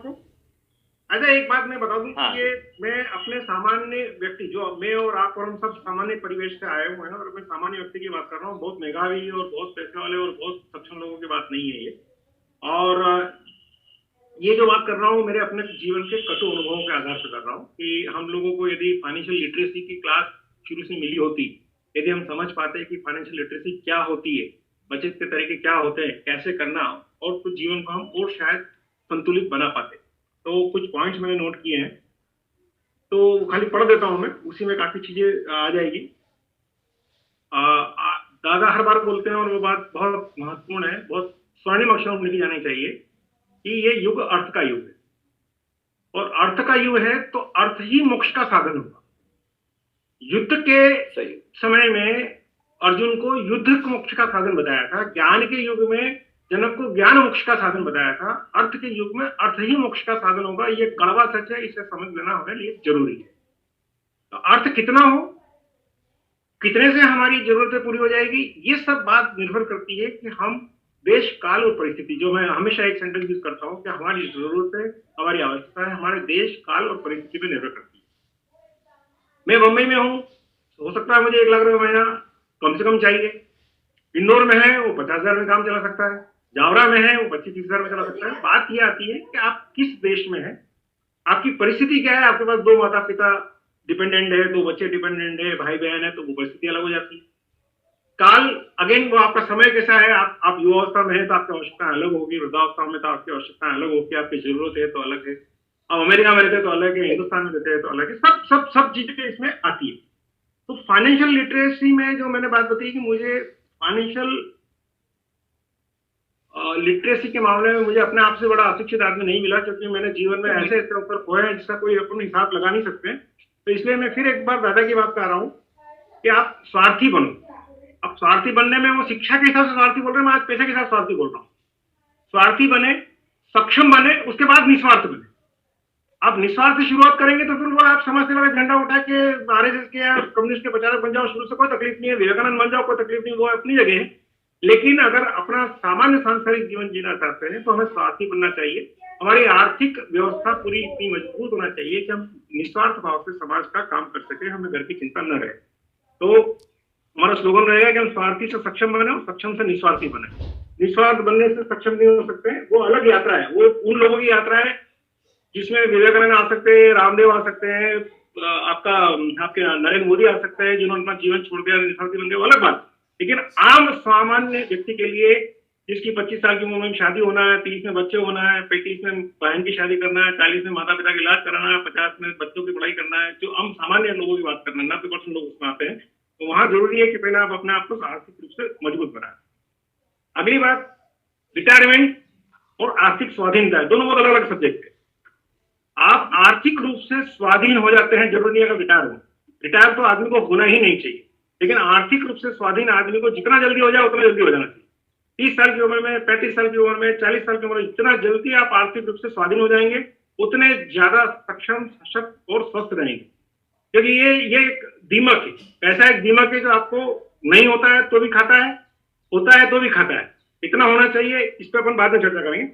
अच्छा, एक बात मैं बता दूं हाँ। कि ये मैं अपने सामान्य व्यक्ति, जो मैं और आप और हम सब सामान्य परिवेश से आए हुए हैं, और मैं सामान्य व्यक्ति की बात कर रहा हूँ। बहुत मेधावी और बहुत पैसे वाले और बहुत सक्षम लोगों की बात नहीं है ये। और ये जो बात कर रहा हूँ मेरे अपने जीवन के कटु अनुभवों के आधार पर कर रहा हूँ कि हम लोगों को यदि फाइनेंशियल लिटरेसी की क्लास शुरू से मिली होती, यदि हम समझ पाते कि फाइनेंशियल लिटरेसी क्या होती है, बचत के तरीके क्या होते हैं, कैसे करना, और कुछ जीवन को हम और शायद संतुलित बना पाते। तो कुछ पॉइंट्स मैंने नोट किए हैं, तो खाली पढ़ देता हूं मैं, उसी में काफी चीजें आ जाएगी। दादा हर बार बोलते हैं, और वो बात बहुत महत्वपूर्ण है, बहुत स्वर्णिम अक्षरों में लिखी जानी चाहिए, कि ये युग अर्थ का युग है। और अर्थ का युग है तो अर्थ ही मोक्ष का साधन होगा। युद्ध के सही। समय में अर्जुन को युद्ध मोक्ष का साधन बताया था, ज्ञान के युग में जनक को ज्ञान मोक्ष का साधन बताया था, अर्थ के युग में अर्थ ही मोक्ष का साधन होगा। ये कड़वा सच है, इसे समझ लेना हमारे लिए जरूरी है। तो अर्थ कितना हो, कितने से हमारी जरूरतें पूरी हो जाएगी, ये सब बात निर्भर करती है कि हम देश काल और परिस्थिति, जो मैं हमेशा एक सेंटेंस यूज करता हूं कि हमारी जरूरतें, हमारी आवश्यकता है, हमारे देश काल और परिस्थिति पर निर्भर करती है। मैं बंबई में हूं, हो सकता है मुझे 1 लाख रुपए महीना कम से कम चाहिए। इंदौर में है वो 50,000 में काम चला सकता है, जावरा में है वो 25-30,000 में चला सकता है। बात ये आती है कि आप किस देश में है, आपकी परिस्थिति क्या है। आपके पास 2 माता पिता डिपेंडेंट है, 2 बच्चे डिपेंडेंट है, भाई बहन है, तो वो परिस्थिति अलग हो जाती है। काल अगेन, वो आपका समय कैसा है, आप युवावस्था में है तो आपकी आवश्यकता अलग होगी, वृद्धावस्था में तो आपकी आवश्यकता अलग होगी, आपकी जरूरत है तो अलग है। अब अमेरिका में रहते हैं तो अलग है, हिंदुस्तान में रहते हैं तो अलग है। सब सब सब चीजें इसमें आती है। तो फाइनेंशियल लिटरेसी में जो मैंने बात बताई कि मुझे फाइनेंशियल लिटरेसी के मामले में मुझे अपने आप से बड़ा अशिक्षित आदमी नहीं मिला, क्योंकि मैंने जीवन में ऐसे इसके ऊपर खोए हैं जिसका कोई अपन हिसाब लगा नहीं सकते। तो इसलिए मैं फिर एक बार दादा की बात कर रहा हूँ कि आप स्वार्थी बनो। अब स्वार्थी बनने में वो शिक्षा के हिसाब से स्वार्थी बोल रहे हैं, मैं आज पैसे के साथ स्वार्थी बोल रहा हूँ। स्वार्थी बने, सक्षम बने, उसके बाद निस्वार्थ बने। आप निस्वार्थ से शुरुआत करेंगे तो फिर वो आप समाज सेवा का झंडा उठा के आरएसएस के या कम्युनिस्ट के प्रचारक बन जाओ, शुरू से कोई तकलीफ नहीं है। विवेकानंद बन जाओ, कोई तकलीफ नहीं, वो अपनी जगह है। लेकिन अगर अपना सामान्य सांसारिक जीवन जीना चाहते हैं तो हमें स्वार्थी बनना चाहिए। हमारी आर्थिक व्यवस्था पूरी इतनी मजबूत होना चाहिए कि हम निस्वार्थ भाव से समाज का काम कर सके, हमें घर की चिंता न रहे। तो हमारा स्लोगन रहेगा कि हम स्वार्थी से सक्षम बने और सक्षम से निस्वार्थी बने। निस्वार्थ बनने से सक्षम नहीं हो सकते, वो अलग यात्रा है, वो उन लोगों की यात्रा है जिसमें विवेकानंद आ सकते हैं, रामदेव आ सकते हैं, आपका आपके नरेंद्र मोदी आ सकते हैं, जिन्होंने अपना जीवन छोड़ दिया, निस्वार्थी बन गए, वो अलग बात। लेकिन आम सामान्य व्यक्ति के लिए, जिसकी 25 साल की उम्र में शादी होना है, 30 में बच्चे होना है, 35 में बहन की शादी करना है, 40 में माता पिता का इलाज कराना है, 50 में बच्चों की पढ़ाई करना है, जो हम सामान्य लोगों की बात करना है, 90% लोग उसमें आते हैं। तो वहां जरूरी है कि पहले आप अपने आप को आर्थिक रूप से मजबूत बनाए। अगली बात, रिटायरमेंट और आर्थिक स्वाधीनता, दोनों बहुत अलग अलग सब्जेक्ट है। आप आर्थिक रूप से स्वाधीन हो जाते हैं, जरूरी नहीं अगर रिटायर हो। रिटायर तो आदमी को होना ही नहीं चाहिए, लेकिन आर्थिक रूप से स्वाधीन आदमी को जितना जल्दी हो जाए उतना जल्दी हो जाना चाहिए। 30 साल की उम्र में, 35 साल की उम्र में, 40 साल की उम्र में, जितना जल्दी आप आर्थिक रूप से स्वाधीन हो जाएंगे उतने ज्यादा सक्षम, सशक्त और स्वस्थ रहेंगे। क्योंकि ये एक दीमक है, पैसा एक दीमक है जो आपको नहीं होता है तो भी खाता है, होता है तो भी खाता है। इतना होना चाहिए, इस पर अपन बाद में चर्चा करेंगे।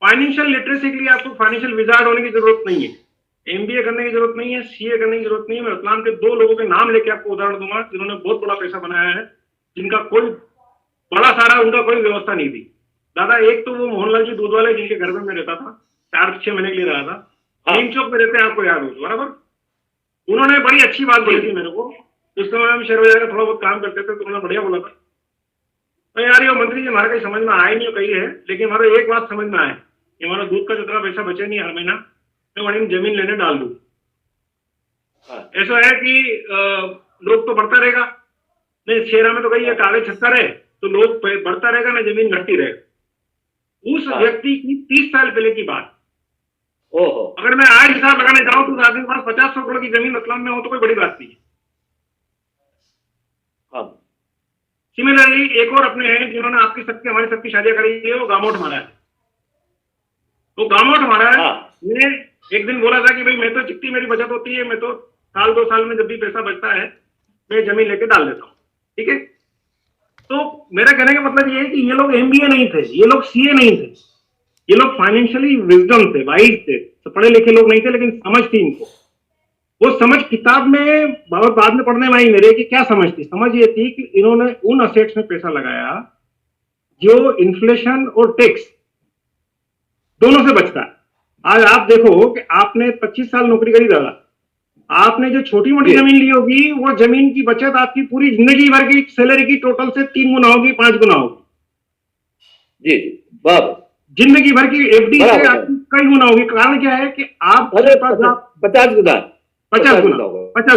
फाइनेंशियल लिटरेसी के लिए आपको फाइनेंशियल विजार्ड होने की जरूरत नहीं है, एमबीए करने की जरूरत नहीं है, सीए करने की जरूरत नहीं है। मैं रतलाम के 2 लोगों के नाम लेके आपको उदाहरण दूंगा जिन्होंने बहुत बड़ा पैसा बनाया है, जिनका कोई बड़ा सारा उनका कोई व्यवस्था नहीं थी। दादा, एक तो वो मोहनलाल जी दूध वाले, जिनके घर में मैं रहता था, 4-6 महीने के लिए रहा था, नीम चौक में रहते हैं, आपको याद हो बराबर। उन्होंने बड़ी अच्छी बात बोली थी मेरे को। उस समय हम शेयर बाजार का थोड़ा बहुत काम करते थे, तो उन्होंने बढ़िया बोला था, तो यार ये मंत्री जी हमारे कहीं समझ में आए नहीं, कही है, लेकिन हमारा एक बात समझ में आए, हमारा दूध का जितना पैसा बचे नहीं हर महीना, मैं वहीं जमीन लेने डाल दूं। ऐसा है कि लोग तो बढ़ता रहेगा, नहीं शेरा में तो कहीं कागज छत्ता रहे तो लोग बढ़ता रहेगा ना, जमीन घटती रहेगा। उस व्यक्ति की 30 साल पहले की बात, ओहो, अगर मैं आज हिसाब लगाने जाऊं तो उस आदमी के पास 50-100 करोड़ की जमीन रतलाम में हो तो कोई बड़ी बात नहीं है। सिमिलरली एक और अपने हैं जिन्होंने आपकी सबकी हमारी सबकी शादियां करी है, वो गामोट महाराज। तो गामोट महाराज ने एक दिन बोला था कि भाई मैं तो जितनी मेरी बचत होती है, मैं तो साल 2 साल में जब भी पैसा बचता है मैं जमीन लेके डाल देता हूँ, ठीक है। तो मेरा कहने का मतलब ये है कि ये लोग एमबीए नहीं थे, ये लोग सीए नहीं थे, ये लोग फाइनेंशियली विजडम थे, वाइज थे, तो पढ़े लिखे लोग नहीं थे, लेकिन समझ थी इनको। वो समझ किताब में बहुत बाद में पढ़ने में आई मेरे कि क्या समझ थी। समझ ये थी कि इन्होंने उन असेट्स में पैसा लगाया जो इन्फ्लेशन और टैक्स दोनों से बचता है। आज आप देखो कि आपने 25 साल नौकरी करी दादा, आपने जो छोटी मोटी जमीन ली होगी, वो जमीन की बचत आपकी पूरी जिंदगी भर की सैलरी की टोटल से 3 गुना होगी, 5 गुना होगी। जी जी, बराबर। जिंदगी भर की एफडी से आपकी कई गुना होगी। कारण क्या है कि आप 50 गुना 50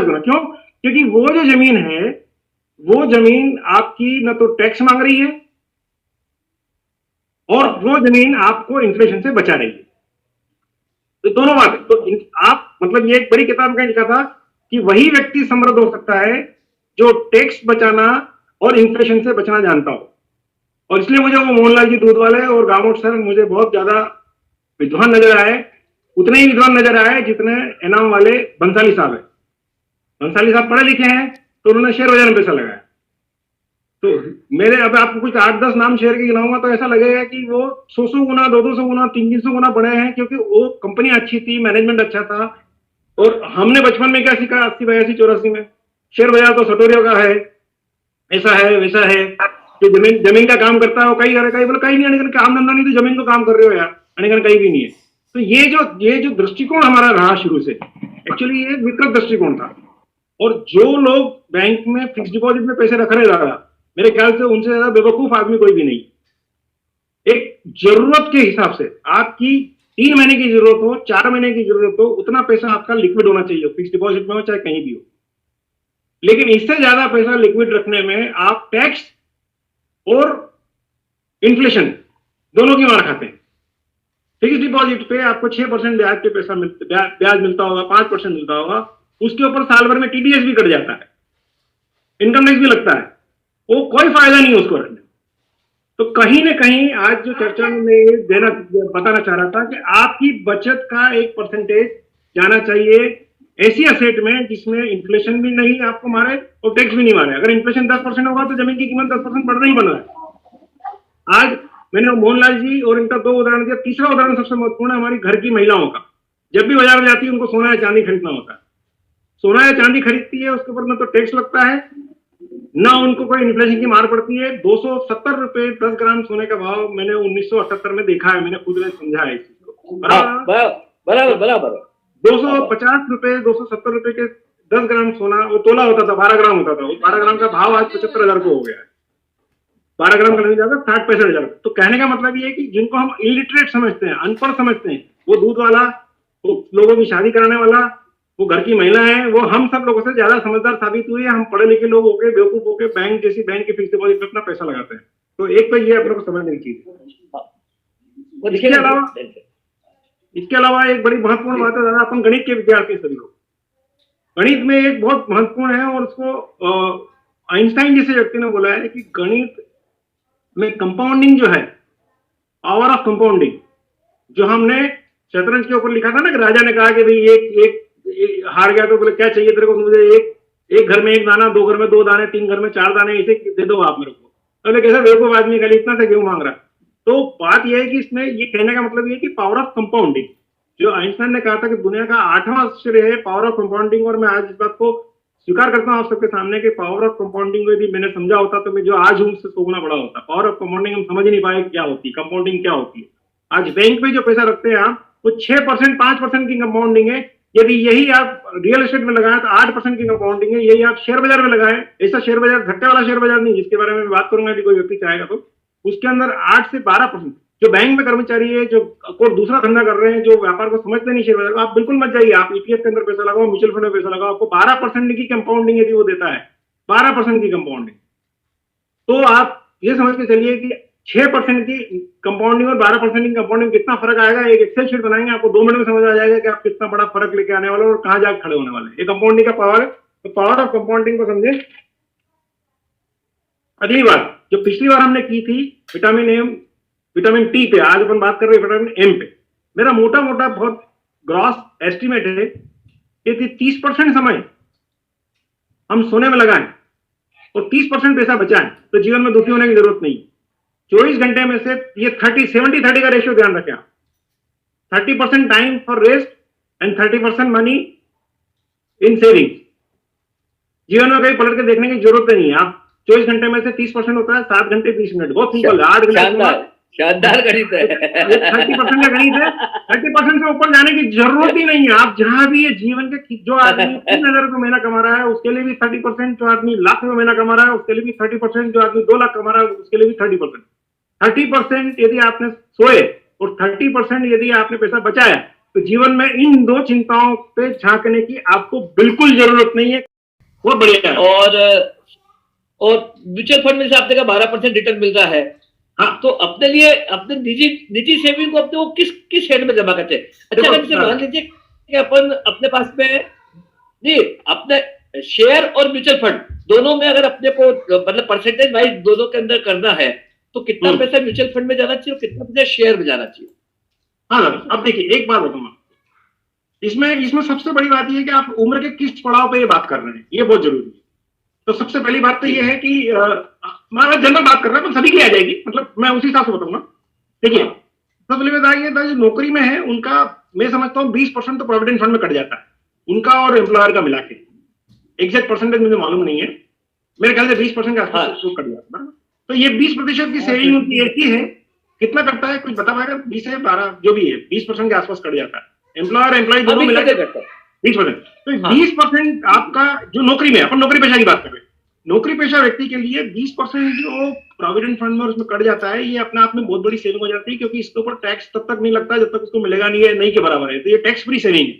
गुना। क्यों? क्योंकि वो जो जमीन है, वो जमीन आपकी न तो टैक्स मांग रही है और वो जमीन आपको इन्फ्लेशन से बचा रही है। तो दोनों बात। तो आप मतलब ये एक बड़ी किताब का लिखा था कि वही व्यक्ति समृद्ध हो सकता है जो टैक्स बचाना और इन्फ्लेशन से बचना जानता हो। और इसलिए मुझे वो मोहनलाल जी दूध वाले और गामोट सर मुझे बहुत ज्यादा विद्वान नजर आए। उतने ही विद्वान नजर आए जितने इनाम वाले बंसाली साहब है। बंसाली साहब पढ़े लिखे हैं तो उन्होंने शेयर बाजार में पैसा लगाया। तो मेरे अब आपको कुछ 8-10 नाम शेयर के गिनाऊंगा तो ऐसा लगेगा कि वो 100 गुना, 200 गुना, 300 गुना बढ़े हैं, क्योंकि वो कंपनी अच्छी थी, मैनेजमेंट अच्छा था। और हमने बचपन में क्या सीखा 80, 82, 84 में, शेयर बाजार तो सटोरियों का है, ऐसा है वैसा है, जो जमीन का काम करता है वो कहीं बोले कहीं नहीं, अनेकन काम धंधा नहीं तो जमीन को काम कर रहे हो यार, अनेकन कहीं भी नहीं है। तो ये जो दृष्टिकोण हमारा रहा शुरू से, एक्चुअली ये विकृत दृष्टिकोण था। और जो लोग बैंक में फिक्स डिपॉजिट में पैसे रख रहे ज्यादा, मेरे ख्याल से उनसे ज्यादा बेवकूफ आदमी कोई भी नहीं। एक जरूरत के हिसाब से आपकी 3 महीने की जरूरत हो, 4 महीने की जरूरत हो, उतना पैसा आपका लिक्विड होना चाहिए, फिक्स डिपॉजिट में हो चाहे कहीं भी हो। लेकिन इससे ज्यादा पैसा लिक्विड रखने में आप टैक्स और इन्फ्लेशन दोनों की मार खाते हैं। फिक्स डिपॉजिट पे आपको 6% ब्याज पे पैसा ब्याज मिलता होगा, 5% मिलता होगा, उसके ऊपर साल भर में टीडीएस भी कट जाता है, इनकम टैक्स भी लगता है, वो कोई फायदा नहीं है उसको रखने। तो कहीं ना कहीं आज जो चर्चा में बताना चाह रहा था कि आपकी बचत का एक परसेंटेज जाना चाहिए ऐसी असेट में जिसमें इन्फ्लेशन भी नहीं आपको मारे और टैक्स भी नहीं मारे। अगर इन्फ्लेशन 10% होगा तो जमीन की कीमत 10% बढ़ना ही बन रहा है। आज मैंने मोहनलाल जी और इनका 2 उदाहरण दिया, तीसरा उदाहरण सबसे महत्वपूर्ण है हमारी घर की महिलाओं का। जब भी बाजार में जाती है उनको सोना या चांदी खरीदना होता है, सोना या चांदी खरीदती है, उसके ऊपर न तो टैक्स लगता है ना उनको कोई इन्फ्लेशन की मार पड़ती है। 270 रुपए 10 ग्राम सोने का भाव मैंने 1978 में देखा है, मैंने खुद ने समझा है इस चीज को। बराबर 250 रुपए 270 रुपए के 10 ग्राम सोना, वो तोला होता था, 12 ग्राम होता था, वो 12 ग्राम का भाव आज 75,000 को हो गया है। 12 ग्राम का नहीं जाता 60-65,000। तो कहने का मतलब ये है कि जिनको हम इलिटरेट समझते हैं, अनपढ़ समझते हैं, वो दूध वाला, वो लोगों की शादी कराने वाला, वो घर की महिला है, वो हम सब लोगों से ज्यादा समझदार साबित हुए। हम पढ़े लिखे लोग होके बेवकूफ होके बैंक की फिक्स डिपॉजिट में अपना पैसा लगाते हैं। तो एक तो ये अपने को समझने की चीज है। इसके अलावा एक बड़ी महत्वपूर्ण बात है दादा, अपन गणित के विद्यार्थी सभी लोग, गणित में एक बहुत महत्वपूर्ण है और उसको आइंस्टाइन जैसे व्यक्ति ने बोला है कि गणित में कंपाउंडिंग जो है, पावर ऑफ कंपाउंडिंग, जो हमने शतरंज के ऊपर लिखा था ना कि राजा ने कहा कि भाई एक हार गया तो बोले क्या चाहिए तेरे को, मुझे एक घर में 1 दाना, 2 घर में 2 दाने, 3 घर में 4 दाने, ऐसे दे दो आप मेरे को। तो कैसा बेवकूफ आदमी का इतना से क्यों मांग रहा। तो बात यह है कि इसमें ये कहने का मतलब ये कि पावर ऑफ कंपाउंडिंग, जो आइंस्टाइन ने कहा था कि दुनिया का 8वां आश्चर्य है पावर ऑफ कंपाउंडिंग। और मैं आज इस बात को स्वीकार करता हूं आप सबके सामने कि पावर ऑफ कंपाउंडिंग को यदि मैंने समझा होता तो मैं जो आज हूं उससे 100 गुना बड़ा होता। पावर ऑफ कंपाउंडिंग हम समझ नहीं पाए क्या होती है, कंपाउंडिंग क्या होती है। आज बैंक में जो पैसा रखते हैं आप, वो 6% 5% की कंपाउंडिंग है। यदि यही आप रियल एस्टेट में लगाए तो 8% की कंपाउंडिंग है। यही आप शेयर बाजार में लगाए, ऐसा शेयर बाजार घट्टे वाला शेयर बाजार नहीं जिसके बारे में बात करूंगा यदि कोई व्यक्ति चाहेगा तो, उसके अंदर 8 से 12%। जो बैंक में कर्मचारी है, जो कोई दूसरा धंधा कर रहे हैं, जो व्यापार को समझते नहीं शेयर बाजार को, आप बिल्कुल मत जाइए, आप ईपीएफ के अंदर पैसा लगाओ, म्यूचुअल फंड में पैसा लगाओ, आपको 12% की कंपाउंडिंग यदि वो देता है, 12% की कंपाउंडिंग, तो आप ये समझ के चलिए कि 6% की कंपाउंडिंग और 12% की कंपाउंडिंग कितना फर्क आएगा। एक एक्सेल शीट बनाएंगे, आपको 2 मिनट में समझ आ जाएगा कि आप कितना बड़ा फर्क लेके आने वाले और कहां जाकर खड़े होने वाले। ये कंपाउंडिंग का पावर है। तो पावर ऑफ कंपाउंडिंग को समझे। अगली बात जो पिछली बार हमने की थी विटामिन टी पे, आज अपन बात कर रहे हैं विटामिन एम पे। मेरा मोटा मोटा बहुत ग्रॉस एस्टिमेट है कि 30% समय हम सोने में लगाएं और 30% पैसा बचाएं तो जीवन में दुखी होने की जरूरत नहीं। 24 घंटे में से ये 30-70-30 का रेशियो ध्यान रखें आप। 30% time for rest and 30% money in savings. जीवन में कहीं पलट के देखने की जरूरत नहीं है। आप 24 घंटे में से 30% होता है 7 घंटे 20 मिनट, बहुत सिंपल है। 8 घंटे शानदार शानदार गणित है। 30% का गणित है। 30% से ऊपर जाने की जरूरत ही नहीं है। आप जहां भी ये जीवन के, जो आदमी 3,000 रुपये महीना कमा रहा है उसके लिए भी 30%, जो आदमी लाख में महीना कमा रहा है उसके लिए भी 30%, जो आदमी 2 लाख कमा रहा है उसके लिए भी 30%। 30% यदि आपने सोए और 30% यदि आपने पैसा बचाया तो जीवन में इन दो चिंताओं पे झांकने की आपको बिल्कुल जरूरत नहीं है। बहुत बढ़िया है। और म्यूचुअल फंड में से आपने कहा 12% रिटर्न मिल रहा है। हाँ, तो अपने लिए अपने निजी सेविंग को अपने वो किस शेयर में जमा करते हैं? अच्छा, अगर जैसे मान लीजिए कि अपन अपने पास में नहीं, अपने शेयर और म्यूचुअल फंड दोनों में अगर अपने को मतलब परसेंटेज वाइज दोनों के अंदर करना है तो कितना पैसा म्यूचुअल फंड में जाना चाहिए और कितना पैसा शेयर में जाना चाहिए? हाँ, अब देखिए एक बात बताऊंगा, इसमें सबसे बड़ी बात यह है कि आप उम्र के किस पड़ाव पे ये बात कर रहे हैं, ये बहुत जरूरी है। तो सबसे पहली बात तो ये है कि मैं जनरल बात कर रहा हूँ, सभी की आ जाएगी, मतलब मैं उसी हिसाब से बताऊंगा। देखिए, सबसे पहली बात ये जो नौकरी में है उनका मैं समझता हूँ 20% तो प्रोविडेंट फंड में कट जाता है, उनका और एम्प्लॉयर का मिला के। एग्जैक्ट परसेंटेज मुझे मालूम नहीं है, मेरे ख्याल से 20% के आसपास कट जाता है। तो ये 20% की सेविंग उनकी ऐसी है, कितना करता है कुछ बता पाएगा? 20 है 12 जो भी है, 20% के आसपास कट जाता है। एम्प्लॉयर एम्प्लॉय दोनों मिला के 20%। तो 20% आपका जो नौकरी में, अपन नौकरी पेशा की बात कर रहे हैं, नौकरी पेशा व्यक्ति के लिए 20% जो प्रोविडेंट फंड में उसमें कट जाता है, ये अपने आप में बहुत बड़ी सेविंग हो जाती है, क्योंकि इसके ऊपर टैक्स तब तक नहीं लगता जब तक उसको मिलेगा नहीं है, नहीं के बराबर है। तो ये टैक्स फ्री सेविंग है।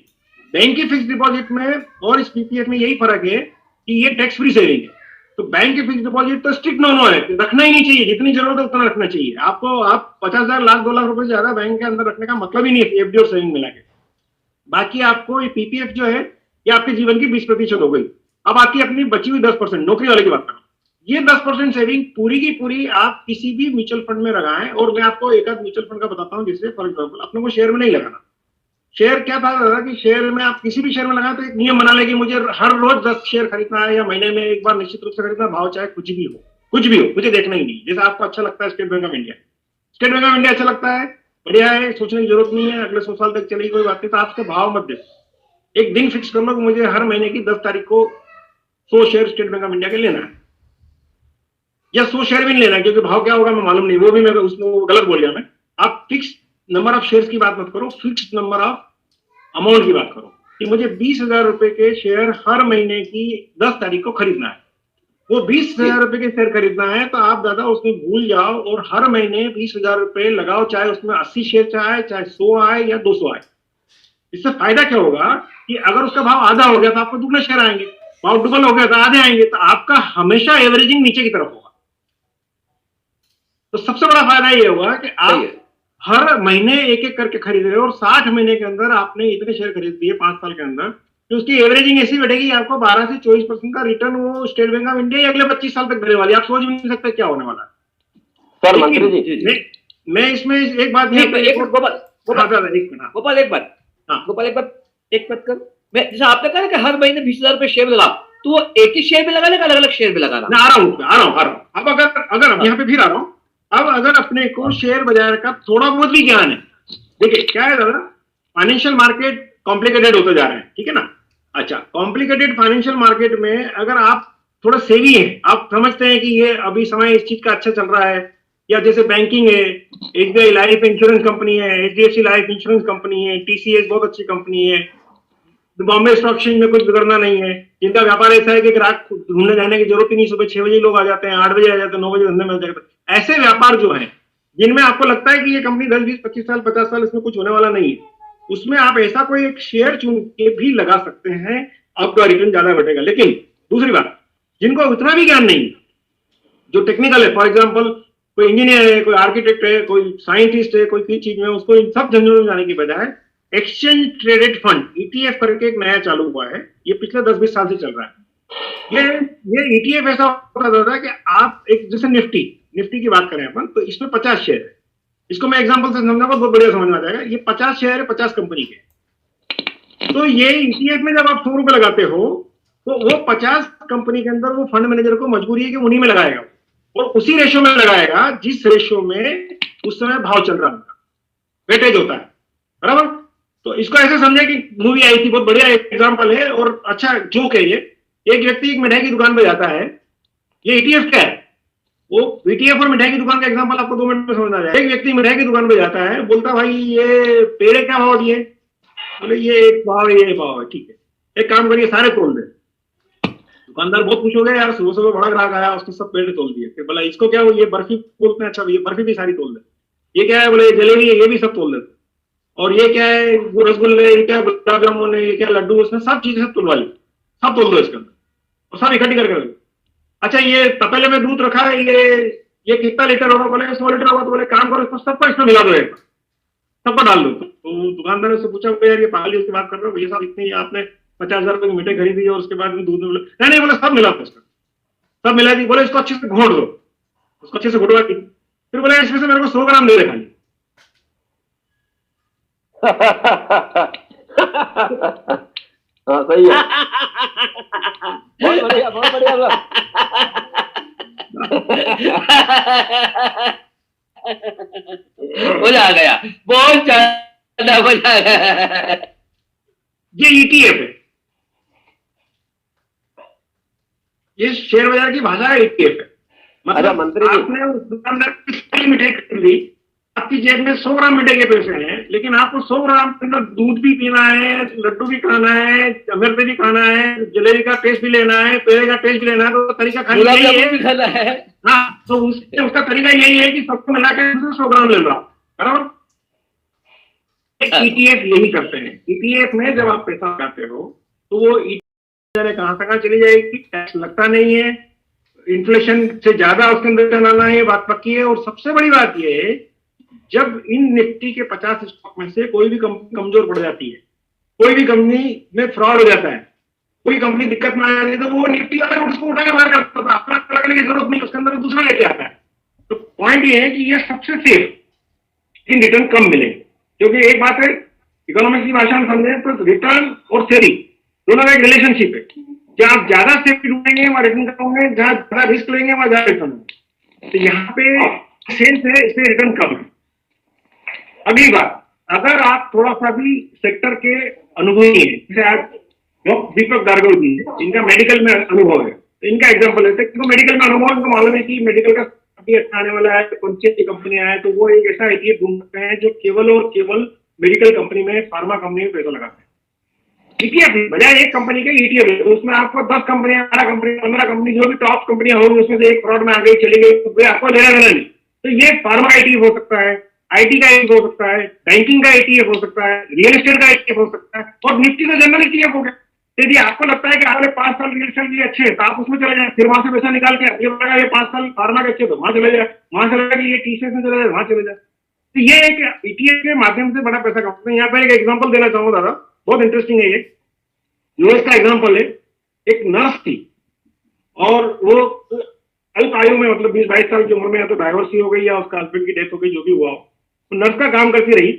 बैंक की फिक्स डिपॉजिट में और इस पीपीएफ में यही फर्क है कि ये टैक्स फ्री सेविंग है। तो बैंक की फिक्स डिपॉजिट तो स्ट्रिक्ट नो है, रखना ही नहीं चाहिए, जितनी जरूरत है उतना रखना चाहिए आपको। आप 50,000 लाख 2 लाख रुपए से ज्यादा बैंक के अंदर रखने का मतलब ही नहीं है एफडी और सेविंग मिला के। बाकी आपको ये पीपीएफ जो है ये आपके जीवन की 20% हो गई। अब आपकी अपनी बची हुई 10%, नौकरी वाले की बात करो, ये 10% सेविंग पूरी की पूरी आप किसी भी म्यूचुअल फंड में लगाएं। और मैं आपको एक आध म्यूचुअल फंड का बताता हूं, जिससे फॉर एग्जाम्पल अपने को शेयर में नहीं लगाना। शेयर क्या था दादा कि शेयर में आप किसी भी शेयर में लगाए तो एक नियम बना ले कि मुझे हर रोज 10 शेयर खरीदना है या महीने में एक बार निश्चित रूप से खरीदना, भाव चाहे कुछ भी हो मुझे देखना ही नहीं। जैसे आपको अच्छा लगता है state bank of India, state bank of India अच्छा लगता है, बढ़िया है, सोचने की जरूरत नहीं है, अगले 100 साल तक चलेगी कोई बात नहीं, तो आप उसका भाव मत देखो। एक दिन फिक्स कर लो कि मुझे हर महीने की 10 तारीख को 100 share state bank of India के लेना है, या 100 शेयर भी नहीं लेना है, क्योंकि भाव क्या होगा मैं मालूम नहीं, वो भी मैं उसमें गलत बोल गया मैं। आप फिक्स नंबर ऑफ शेयर्स की बात मत करो, फिक्स नंबर ऑफ अमाउंट की बात करो कि मुझे 20,000 रुपए के शेयर हर महीने की 10 तारीख को खरीदना है। वो 20,000 रुपए के शेयर खरीदना है तो आप दादा उसमें भूल जाओ और हर महीने 20,000 रुपए लगाओ, चाहे उसमें 80 शेयर चाहे 100 आए या 200 आए। इससे फायदा क्या होगा कि अगर उसका भाव आधा हो गया तो आपको दुगने शेयर आएंगे, भाव डबल हो गया तो आधे आएंगे, तो आपका हमेशा एवरेजिंग नीचे की तरफ होगा। तो सबसे बड़ा फायदा ये होगा कि आप हर महीने एक एक करके खरीद रहे हो और 60 महीने के अंदर आपने इतने शेयर खरीद दिए 5 साल के अंदर, तो उसकी एवरेजिंग ऐसी बैठेगी आपको 12 से 24% का रिटर्न वो स्टेट बैंक ऑफ इंडिया अगले 25 साल तक देने वाली है। आप सोच भी नहीं सकते क्या होने वाला है। सर मंत्री जी, मैं इसमें एक बात कर, मैं जैसे आपने कहा कि हर महीने 20,000 रुपए शेयर में लगा, तो वो एक ही शेयर में लगाने का अलग अलग शेयर में लगाना? आ रहा हूँ। अब अगर यहाँ पे फिर आ रहा हूँ, अब अगर अपने को शेयर बाजार का थोड़ा बहुत भी ज्ञान है, देखिए क्या है दादा, फाइनेंशियल मार्केट कॉम्प्लिकेटेड होते जा रहे हैं, ठीक है ना। अच्छा, कॉम्प्लिकेटेड फाइनेंशियल मार्केट में अगर आप थोड़ा सेवी हैं, आप समझते हैं कि ये अभी समय इस चीज का अच्छा चल रहा है, या जैसे बैंकिंग है, एसबीआई लाइफ इंश्योरेंस कंपनी है, एचडीएफसी लाइफ इंश्योरेंस कंपनी है, टीसीएस बहुत अच्छी कंपनी है, बॉम्बे स्टॉक एक्सचेंज में कुछ बिगड़ना नहीं है, जिनका व्यापार ऐसा है कि रात घूमने जाने की जरूरत ही नहीं, सुबह 6 बजे लोग आ जाते हैं, 8 बजे आ जाते हैं, 9 बजे धंधे मिल जाते हैं। ऐसे व्यापार जो है जिनमें आपको लगता है कि ये कंपनी 10, 20, 25 साल 50 साल इसमें कुछ होने वाला नहीं है, उसमें आप ऐसा कोई एक शेयर चुन के भी लगा सकते हैं, आपका रिटर्न ज्यादा घटेगा। लेकिन दूसरी बात, जिनको उतना भी ज्ञान नहीं, जो टेक्निकल है, फॉर एग्जाम्पल कोई इंजीनियर है, कोई आर्किटेक्ट है, कोई साइंटिस्ट है, कोई चीज में, उसको इन सब झंझटों में जाने की बजाय एक्सचेंज ट्रेडेड फंड ईटीएफ करके एक नया चालू हुआ है, ये पिछले 10-20 साल से चल रहा है। ये ईटीएफ ऐसा होता है कि आप एक जैसे निफ्टी की बात करें अपन, तो इसमें 50 शेयर है, इसको मैं एग्जांपल से समझाऊंगा, बहुत बढ़िया समझ में आ जाएगा। ये 50 शेयर है 50 कंपनी के। तो ये ईटीएफ में जब आप 100 रुपए लगाते हो तो वो 50 कंपनी के अंदर वो फंड मैनेजर को मजबूरी है कि उन्हीं में लगाएगा, और उसी रेशो में लगाएगा जिस रेशो में उस समय भाव चल रहा होगा, वेटेज होता है। बराबर। तो इसको ऐसे समझे कि मूवी आई थी, बहुत बढ़िया एग्जाम्पल है और अच्छा जोक है ये। एक व्यक्ति एक मिठाई की दुकान पे जाता है, ये ईटीएफ क्या है, वो ईटीएफ और मिठाई की दुकान का एग्जाम्पल आपको 2 मिनट में समझ आ जाए। एक व्यक्ति मिठाई की दुकान पे जाता है, बोलता भाई ये पेड़े क्या भाव दिए, बोले ये एक भाव है, ये भाव है, ठीक है, एक काम करिए सारे तोल दे। दुकानदार बहुत खुश हो गया, यार सुबह सुबह बड़ा ग्राहक आया, उसने सब पेड़ तोल दिए। फिर बोला इसको क्या, वो ये बर्फी बोलते हैं, अच्छा ये बर्फी भी सारी तोल दे। ये क्या है, बोले जलेबी है, ये भी सब तोल दे। और ये क्या है, वो रसगुल्ले, ये क्या गुलाब जामुन है, ये क्या लड्डू, उसने सब चीजें सब तुलवा ली, सब तोल दो इसके अंदर और सब इकट्ठी करके रख दो। अच्छा ये तपेले में दूध रखा है, ये कितना लीटर होगा, बोले 100 लीटर होगा। तो बोले काम करो इसको सबको इसमें मिला दो, एक सबको डाल दो। तो दुकानदार ने उससे पूछा यार ये पागल की बात कर रहे हो भैया साहब, इतनी आपने 50,000 रुपए की मिठाई खरीदी और उसके बाद में दूध में बोले नहीं नहीं, बोले सब मिला दो उसका, सब मिला दी। बोले इसको अच्छे से घोट दो, उसको अच्छे से घुटवा दी। फिर बोले इसमें से मेरे को 100 ग्राम दे दे खाली। हाँ सही है, बहुत बढ़िया बहुत बढ़िया सर। मजा आ गया, बहुत ज्यादा मजा आ गया। ये ईटीएफ है, ये शेयर बाजार की भाषा है, ईटीएफ है। मतलब मंत्री जी, आपने उस दुकानदार की मिठाई खरीद ली, आपकी जेब में 100 ग्राम मिठाई के पैसे हैं, लेकिन आपको 100 ग्राम के अंदर दूध भी पीना है, लड्डू भी खाना है, अमृत भी खाना है, जलेबी का टेस्ट भी लेना है, पेड़े का टेस्ट भी लेना है, तो तरीका खाली गुलाब यही जामुन है। भी खाना है। हाँ, तो उसका तरीका यही है कि सबको मिला के 100 ग्राम ले लो, बराबर। ईटीएफ यही करते हैं। ईटीएफ में जब आप पैसा लगाते हो तो वो ईटीएफ कहां से कहां चली जाएगी, टैक्स लगता नहीं है, इन्फ्लेशन से ज्यादा उसके अंदर रिटर्न आना है, ये बात पक्की है। और सबसे बड़ी बात ये है, जब इन निफ्टी के 50 स्टॉक में से कोई भी कंपनी कमजोर पड़ जाती है, कोई भी कंपनी में फ्रॉड हो जाता है, कोई कंपनी दिक्कत में आ जाती है, तो वो निफ्टी वाला उसको उठा के बाहर करता था, अपना लगाने की जरूरत नहीं, उसके अंदर दूसरा लेके आता है। तो पॉइंट ये है कि ये सबसे सेफ, इन रिटर्न कम मिले। क्योंकि एक बात है, इकोनॉमिक्स की भाषा में समझे तो रिटर्न और सेविंग दोनों का एक रिलेशनशिप है। जहां आप ज्यादा सेफ्टी ढूंढेंगे वहां रिटर्न करोगे, जहां ज्यादा रिस्क लेंगे वहां ज्यादा रिटर्न होगा। तो यहाँ पे सेल्स है, इससे रिटर्न कम है। अगली बात, अगर आप थोड़ा सा भी सेक्टर के अनुभवी हैं, जैसे आज दीपक गार्गव जी, इनका मेडिकल में अनुभव है, तो इनका एग्जांपल लेते हैं। मेडिकल में अनुभव, इनको मालूम है कि मेडिकल का अभी अच्छा आने वाला है, कौन सी कंपनी आए, तो वो एक ऐसा ईटीएफ ढूंढ सकते हैं जो केवल और केवल मेडिकल कंपनी में, फार्मा कंपनी में पैसा लगाते हैं। ईटीएफ बजाय एक कंपनी के ईटीएफ है, तो उसमें आपको 10 कंपनियां, 12 कंपनी, 15 कंपनी, जो भी टॉप कंपनियां होंगी उसमें से एक फ्रॉड में आ गई, चली गई, तो आपको लेना देना नहीं। तो ये फार्मा ईटीएफ हो सकता है, आईटी का ईटीएफ हो सकता है, बैंकिंग का ईटीएफ हो सकता है, रियल एस्टेट का ईटीएफ हो सकता है, और निफ्टी का जनरल ईटीएफ हो गया। यदि आपको लगता है कि अगले 5 साल रियल एस्टेट के अच्छे हैं, तो आप उसमें चले जाए, फिर वहां से पैसा निकाल के ये 5 साल फार्मा के अच्छे, तो वहां चले जाए, वहां चले जाए, ये टीसीएस में चले जाए, वहां चले जाए। तो ये एक ईटीएफ के माध्यम से बड़ा पैसा कमाते हैं। यहाँ पर एक एग्जाम्पल देना चाहूंगा दादा, बहुत इंटरेस्टिंग है ये। यूएस का एग्जाम्पल है, एक नर्स थी और वो अल्प आयु में, मतलब 20-22 साल की उम्र में, या तो डाइवोर्स ही हो गई या उसका हस्बैंड की डेथ हो गई, जो भी हुआ हो, तो नर्स का काम करती रही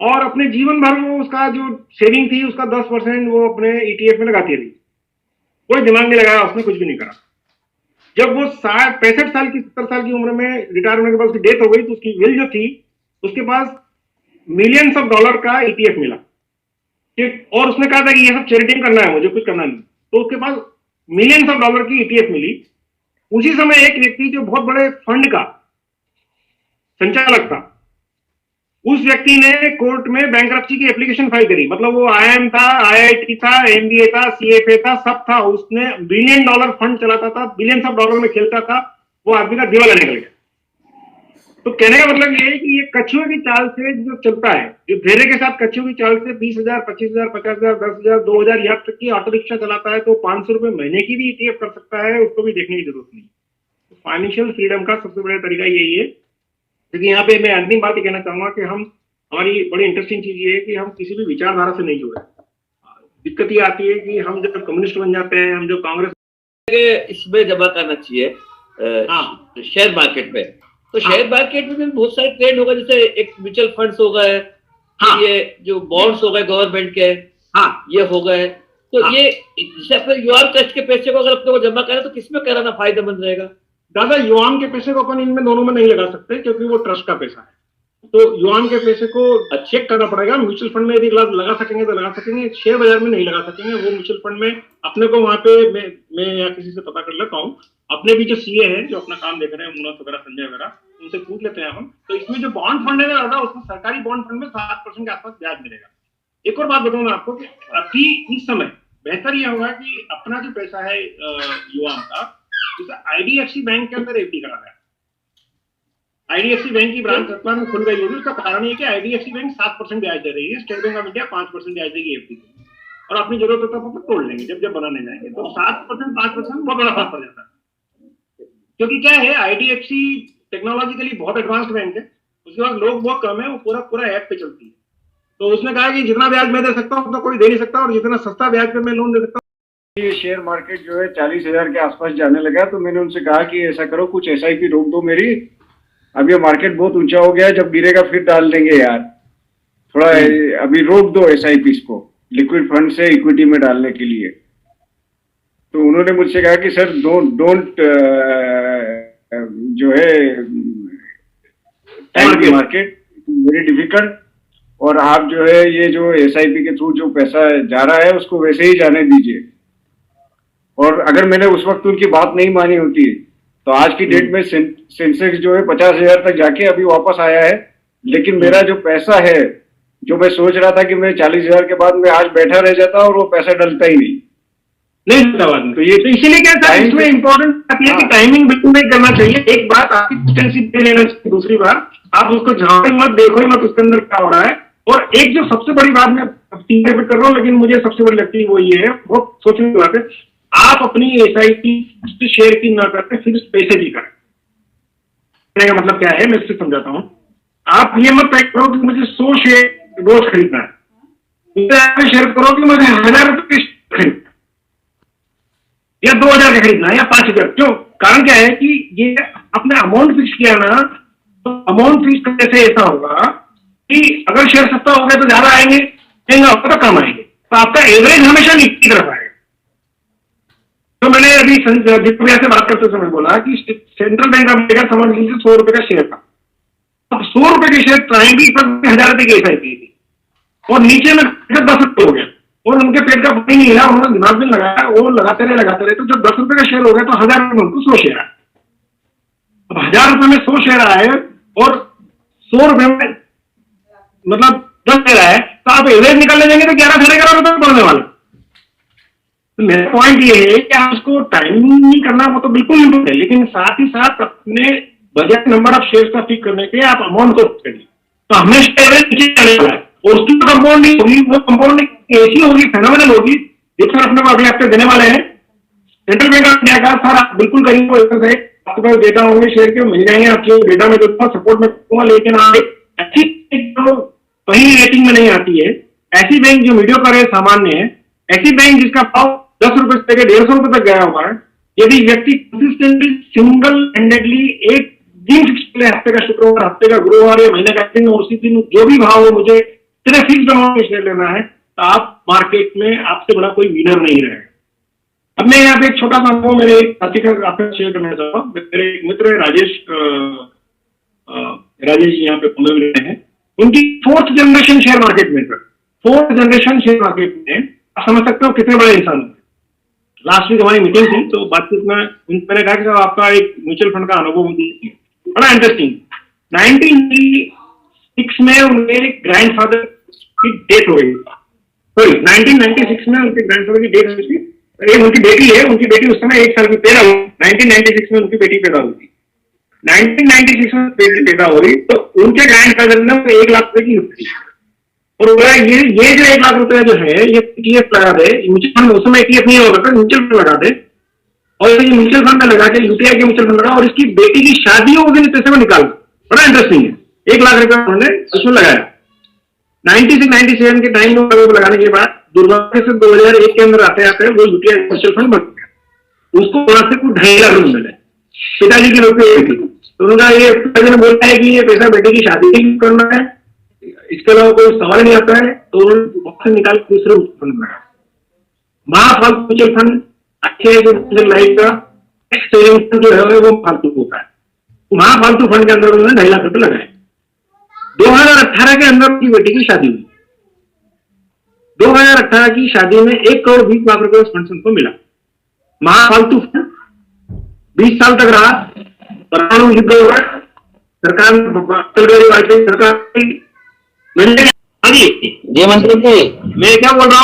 और अपने जीवन भर वो उसका जो सेविंग थी उसका 10% वो अपने ईटीएफ में लगाती रही। कोई दिमाग नहीं लगाया, उसने कुछ भी नहीं करा। जब वो 65 साल की, 70 साल की उम्र में रिटायर होने के बाद उसकी डेथ हो गई, तो उसकी विल जो थी, उसके पास मिलियंस ऑफ डॉलर का ईटीएफ मिला। और उसने कहा था कि ये सब चैरिटी करना है, मुझे कुछ करना नहीं। तो उसके पास मिलियंस ऑफ डॉलर की ईटीएफ मिली। उसी समय एक व्यक्ति जो बहुत बड़े फंड का संचालक था, उस व्यक्ति ने कोर्ट में बैंकरप्सी की एप्लीकेशन फाइल करी। मतलब वो आईआईएम था, आईआईटी था, एमबीए था, सीएफए था, सब था। उसने बिलियन डॉलर फंड चलाता था, बिलियंस ऑफ डॉलर में खेलता था। वो आदमी का दिवाला निकल गया। तो कहने का मतलब ये है कि ये कछुए की चाल से जो चलता है, जो धैर्य के साथ कछुए की चाल से 20,000, 25,000, 50,000, 10,000, 2,000, यहाँ तक की ऑटो रिक्शा चलाता है, तो 500 रुपए महीने की भी ईटीएफ कर सकता है, उसको भी देखने की जरूरत नहीं। तो फाइनेंशियल फ्रीडम का सबसे बड़ा तरीका यही है। क्योंकि यहाँ पे मैं अंतिम बात ये कहना चाहूंगा कि हमारी बड़ी इंटरेस्टिंग चीज ये है कि हम किसी भी विचारधारा से नहीं जुड़े। दिक्कत ये आती है कि हम जब कम्युनिस्ट बन जाते हैं, हम जब कांग्रेस इसमें जमा करना चाहिए शेयर मार्केट में, तो शेयर मार्केट में भी बहुत सारे ट्रेड होगा, जैसे एक म्यूचुअल फंड्स हो गए, ये जो बॉन्ड्स हो गए गवर्नमेंट के, ये हो गए। तो ये जैसे अपने युवा ट्रस्ट के पैसे को अगर अपने को जमा करें तो किसमें कराना फायदेमंद रहेगा? दादा, युवाओं के पैसे को अपन इनमें दोनों में नहीं लगा सकते, क्योंकि वो ट्रस्ट का पैसा है। तो युआन के पैसे को चेक करना पड़ेगा। म्यूचुअल फंड में यदि लगा सकेंगे तो लगा सकेंगे, शेयर बाजार में नहीं लगा सकेंगे। वो म्यूचुअल फंड में अपने को वहां पे मैं या किसी से पता कर लेता हूँ, अपने भी जो सीए हैं जो अपना काम देख रहे हैं, मुनत वगैरह, संजय वगैरह, उनसे पूछ लेते हैं हम। तो इसमें जो बॉन्ड फंड है ना दादा, उसमें सरकारी बॉन्ड फंड में 7% के आसपास ब्याज मिलेगा। एक और बात बताऊँ मैं आपको कि अभी इस समय बेहतर यह होगा कि अपना जो पैसा है युआन का, उसे आईडीएफसी बैंक के अंदर एफडी करा है। आईडीएफसी बैंक की ब्रांच सतपुरा में खुल गई होगी। उसका कारण ये कि आईडीएफसी बैंक 7% ब्याज दे रही है, स्टेट बैंक ऑफ इंडिया 5% ब्याज देगी एफडी को, और अपनी जरूरत होता है तो तोड़ लेंगे जब बनाने जाएंगे। तो 7% 5% बहुत बड़ा फर्क पड़ जाता है। क्योंकि क्या है, आईडीएफसी टेक्नोलॉजिकली बहुत एडवांस्ड बैंक है, उसके पास लोग बहुत कम है, वो पूरा ऐप पे चलती है। तो उसने कहा कि जितना ब्याज मैं दे सकता हूँ उतना कोई दे नहीं सकता, और जितना सस्ता ब्याज पे मैं लोन दे सकता हूँ। ये शेयर मार्केट जो है 40,000 के आसपास जाने लगा, तो मैंने उनसे कहा कि ऐसा करो, कुछ एसआईपी रोक दो मेरी, अब ये मार्केट बहुत ऊंचा हो गया है, जब गिरेगा फिर डाल देंगे यार, थोड़ा अभी रोक दो एसआईपी को लिक्विड फंड से इक्विटी में डालने के लिए। तो उन्होंने मुझसे कहा कि सर डोंट जो है टाइम की मार्केट वेरी डिफिकल्ट, और आप जो है ये जो एसआईपी के थ्रू जो पैसा जा रहा है उसको वैसे ही जाने दीजिए। और अगर मैंने उस वक्त उनकी बात नहीं मानी होती तो आज की डेट में सेंसेक्स जो है 50,000 तक जाके अभी वापस आया है, लेकिन मेरा जो पैसा है, जो मैं सोच रहा था कि मैं 40,000 के बाद मैं आज बैठा रह जाता और वो पैसा डलता ही नहीं। तो ये तो इसीलिए क्या था, इसमें इंपॉर्टेंट बात यह कि टाइमिंग बिल्कुल नहीं करना चाहिए। एक बात आपकी टेंशन दे लेना चाहिए, दूसरी बात आप उसको झांके मत, देखो ही मत उसके अंदर क्या हो रहा है। और एक जो सबसे बड़ी बात मैं रिपीट कर रहा हूँ, लेकिन मुझे सबसे बड़ी लगती है वो ये है, बहुत सोचने की बात है, आप अपनी एसआईपी शेयर की ना करते फिक्स पैसे की करें। कहने का मतलब क्या है, मैं इससे समझाता हूँ। आप ये मत तय करो कि मुझे 100 शेयर रोज खरीदना है, शेयर करो कि मुझे 1,000 रुपये खरीदना या 2,000 का खरीदना है या 5,000। क्यों? कारण क्या है कि ये अपने अमाउंट फिक्स किया ना, तो अमाउंट फिक्स करने से ऐसा होगा कि अगर शेयर सस्ता हो गया तो ज्यादा आएंगे, महंगा होगा तो कम आएंगे, तो आपका एवरेज हमेशा नीचे की तरफ आएगा। तो मैंने अभी दीपक भैया से बात करते समय बोला कि सेंट्रल बैंक ऑफ इंडिया समझ लीजिए 100 रुपए का शेयर था। अब 100 रुपए के शेयर ट्राइंग 1,000 रुपए की एसआईपी थी, और नीचे में 10 रुपए हो गया, और उनके पेट का पानी नहीं हिला, उन्होंने दिमाग में लगाया, वो लगाते रहे। तो जब 10 रुपए का शेयर हो गया तो 1,000 रुपए में उनको 100 शेयर आए। अब 1,000 रुपए में 100 शेयर आए और 100 रुपए में मतलब 10 शेयर आए, तो आप एवरेज निकालने जाएंगे तो 11-11.5 रुपए पड़ने वाले। तो मेरा पॉइंट ये है कि आप उसको टाइमिंग नहीं करना, वो तो बिल्कुल नहीं है, लेकिन साथ ही साथ अपने बजट नंबर ऑफ शेयर का फिक्स करने के लिए आप अमाउंट को फिक्स करिए, तो हमेशा एवरेज नीचे चलने वाला है। और उसकी कंपाउंड नहीं होगी, वो कंपाउंड ऐसी होगी, फेनोमेनल होगी। एक सर अपने को अगले हफ्ते देने वाले हैं सेंट्रल बैंक ऑफ इंडिया का, सर आप बिल्कुल करिए, आपके पास डेटा होंगे शेयर के, मिल जाएंगे, आपके डेटा में दूंगा, सपोर्ट में करूंगा, लेकिन आप ऐसी जो कहीं रेटिंग में नहीं आती है, ऐसी बैंक जो मीडियो का रेट सामान्य है, ऐसी बैंक जिसका भाव 10 रुपए से 150 रुपए तक गया हुआ है, यदि व्यक्ति कंसिस्टेंटली सिंगल हैंडेडली एक दिन फिक्स कर ले, हफ्ते का शुक्रवार, हफ्ते का गुरुवार या महीने का दिन, उसी दिन जो भी भाव हो मुझे इतने फिक्स अमाउंट में शेयर लेना है, तो आप मार्केट में आपसे बड़ा कोई विनर नहीं रहेगा। अब मैं यहाँ पे एक छोटा सा अनुभव मेरे एक साथी का आपसे शेयर करना चाहता हूँ। मेरे एक मित्र है राजेश जी, यहाँ पे पुणे में रहते हैं। उनकी 4th जनरेशन शेयर मार्केट में, 4th जनरेशन शेयर मार्केट में आप समझ सकते हो कितने बड़े इंसान हैं। लास्ट वीक हमारी मीटिंग थी, तो बातचीत में मैंने कहा कि आपका एक म्यूचुअल फंड का अनुभव मुझे बड़ा इंटरेस्टिंग। 1996 में उनके ग्रैंडफादर की डेथ हो गई, सॉरी 1996 में उनके ग्रैंडफादर की डेथ हुई थी। एक उनकी बेटी है, उनकी बेटी उस समय 1 साल की पैदा हुई, 1996 में उनकी बेटी पैदा हुई थी। 1996 में बेटी पैदा हुई तो उनके ग्रैंडफादर ने 1 लाख रुपए की गिफ्ट दी, और ये जो 1 लाख रुपया जो है ये ETF लगा दे, म्यूचुअल फंड उस समय ETF नहीं होगा, म्यूचुअल फंड लगा दे, और ये म्यूचुअल फंड में लगा के यूटीआई के म्यूचुअल फंड लगा, और इसकी बेटी की शादी हो गई, पैसे में निकाल। बड़ा इंटरेस्टिंग है, 1 लाख रुपया उन्होंने उसमें लगाया। 96-97 के टाइम में लगाने के बाद दुर्भाग्य से 2001 के अंदर आते आते वो यूटीआई म्यूचुअल फंड बन गया, उसको वहां से कुछ 2.5 लाख रुपए मिले, पिताजी की रुपये थी। तो उन्होंने ये पिताजी ने बोला है कि ये पैसा बेटे की शादी के लिए करना है, इसके अलावा कोई सवाल नहीं आता है, तो उन्होंने बॉक्स निकाल के दूसरे फंड बनाया। महाफालतू म्यूचुअल फंड अच्छे लाइफ का सेविंग फंड जो है वो फालतू होता है, महाफालतू फंड के अंदर उन्होंने 2.5 लाख रुपए लगाए। 2018 के अंदर उनकी बेटी की शादी हुई। 2018 की शादी में 1 करोड़ 20 लाख रुपए उस फंड से उनको मिला। महाफालतू फंड 20 साल तक रहा। परमाणु युद्ध हुआ, सरकार अटल बिहारी वाजपेयी सरकार मैंने जी मंत्री जी, मैं क्या बोल रहा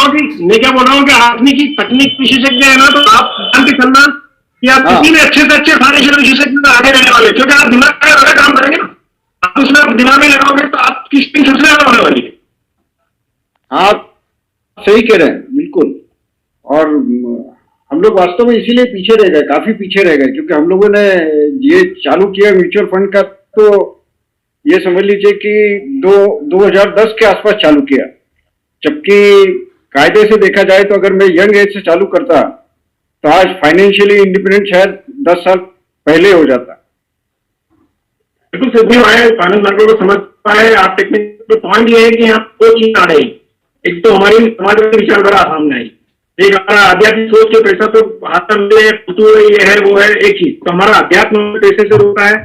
हूँ कि आदमी की तकनीक विशेषज्ञ है ना, तो आप जान के चलना कि आप किसी भी अच्छे से अच्छे फाइनेंशियल विशेषज्ञ में आगे रहने वाले, क्योंकि आप दिमाग का अलग काम करेंगे ना, आप उसमें आप दिमाग में लगाओगे तो आप किस दिन सबसे ज्यादा होने वाली है। आप सही कह रहे हैं बिल्कुल। और हम लोग वास्तव में इसीलिए पीछे रह गए, काफी पीछे रह गए, क्योंकि हम लोगों ने ये चालू किया म्यूचुअल फंड का, तो ये समझ लीजिए कि 2010 के आसपास चालू किया, जबकि कायदे से देखा जाए तो अगर मैं यंग एज से चालू करता तो आज फाइनेंशियली इंडिपेंडेंट शायद 10 साल पहले हो जाता। बिल्कुल सिद्धि है, फाइनेंस मार्केट को समझ पाए आप। टेक्निकल पॉइंट ये है कि यहाँ दो चीज आ रही, एक तो हमारी समाज में विचारधारा सामने आई, एक हमारा आध्यात्मिक सोच के पैसा तो हाथ में ये है वो है एक चीज, तो हमारा अध्यात्म पैसे से रोकता है,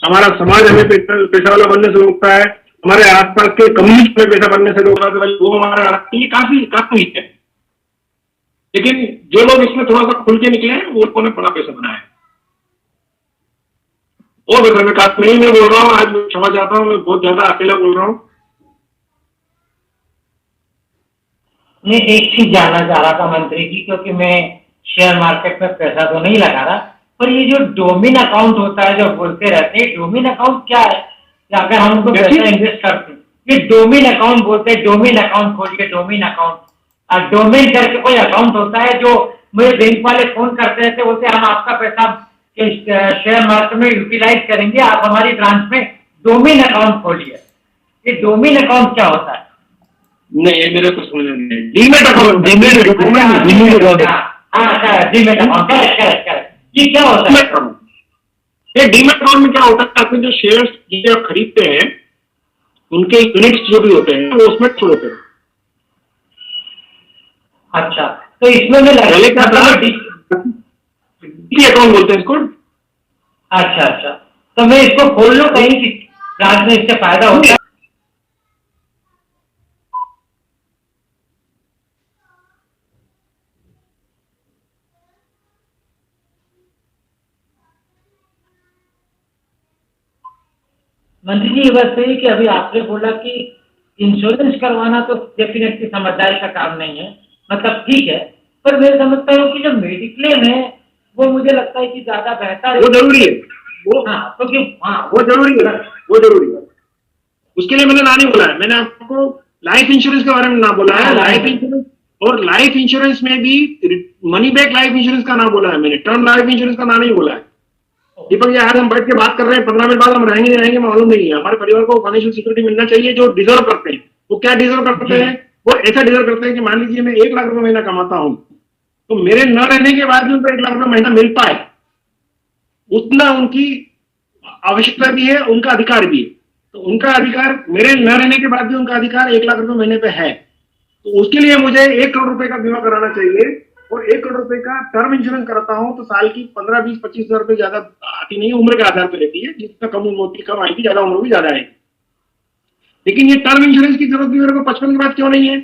हमारा समाज हमें पैसा वाला बनने से रोकता है, हमारे आसपास के कम्युनिस्ट में पैसा बनने से रोकता है, वो हमारा ये काफी काफी है। लेकिन जो लोग इसमें थोड़ा सा खुल के निकले हैं वो लोगों ने बड़ा पैसा बनाया है। और बता विकास नहीं मैं बोल रहा हूँ, आज मैं क्षमा चाहता हूँ, मैं बहुत ज्यादा अकेला बोल रहा हूँ। मैं एक चीज जानना चाह रहा था मंत्री जी, क्योंकि मैं शेयर मार्केट में पैसा तो नहीं लगा रहा, पर ये जो डोमेन अकाउंट होता है जो बोलते रहते हैं, डोमेन अकाउंट क्या है? या अगर हम उनको पैसा इन्वेस्ट करते हैं, ये डोमेन अकाउंट बोलते हैं, डोमेन अकाउंट खोलिए, डोमेन अकाउंट। डोमेन करके कोई अकाउंट होता है जो मुझे बैंक वाले फोन करते रहते, बोलते हम आपका पैसा शेयर मार्केट में यूटिलाइज करेंगे, आप हमारी ब्रांच में डोमेन अकाउंट खोलिए। ये डोमेन अकाउंट क्या होता है? नहीं ये मेरे को समझ नहीं। डीमेट अकाउंट, डीमेट अकाउंट ये क्या होता है? ये डीमेट अकाउंट में क्या होता है, आपने जो शेयर्स जिसे आप खरीदते हैं उनके यूनिट्स जो भी होते हैं वो उसमें छोड़ते हैं। अच्छा, तो इसमें मैं अकाउंट बोलते हैं इसको। अच्छा अच्छा, तो मैं इसको खोल लूं कहीं की ब्रांच में, इससे फायदा होता है? मंत्री जी ये बात सही कि अभी आपने बोला कि इंश्योरेंस करवाना तो डेफिनेटली समझदारी का काम नहीं है, मतलब ठीक है, पर मैं समझता हूँ कि जो मेडिक्लेम है वो मुझे लगता है कि ज्यादा बेहतर है। वो जरूरी है, वो हाँ तो क्यों, हाँ वो जरूरी है, वो जरूरी है। उसके लिए मैंने ना नहीं बोला है, मैंने आपको लाइफ इंश्योरेंस के बारे में ना बोला है। लाइफ इंश्योरेंस और लाइफ इंश्योरेंस में भी मनी बैक लाइफ इंश्योरेंस का ना बोला है मैंने, टर्म लाइफ इंश्योरेंस का ना नहीं बोला है। दीपक जी आज हम बैठ के बात कर रहे हैं, 15 मिनट बाद हम रहेंगे नहीं रहेंगे मालूम नहीं है। हमारे परिवार को फाइनेंशियल सिक्योरिटी मिलना चाहिए जो डिजर्व करते हैं। वो क्या डिजर्व करते हैं? वो ऐसा डिजर्व करते हैं कि मान लीजिए मैं 1 लाख रुपए महीना कमाता हूं, तो मेरे न रहने के बाद भी उनको 1 लाख रुपए महीना मिल पाए, उतना उनकी आवश्यकता भी है, उनका अधिकार भी है। तो उनका अधिकार, मेरे न रहने के बाद भी उनका अधिकार 1 लाख रुपए महीने पे है। तो उसके लिए मुझे 1 करोड़ रुपए का बीमा कराना चाहिए, और 1 करोड़ रुपए का टर्म इंश्योरेंस कराता हूं तो साल की 15, 20, 25 हजार रुपए ज्यादा आती नहीं है, उम्र के आधार पर रहती है। जितना कम उम्र होती कम आएगी, ज्यादा उम्र भी ज्यादा आएगी। लेकिन ये टर्म इंश्योरेंस की जरूरत भी मेरे को 55 के बाद क्यों नहीं है?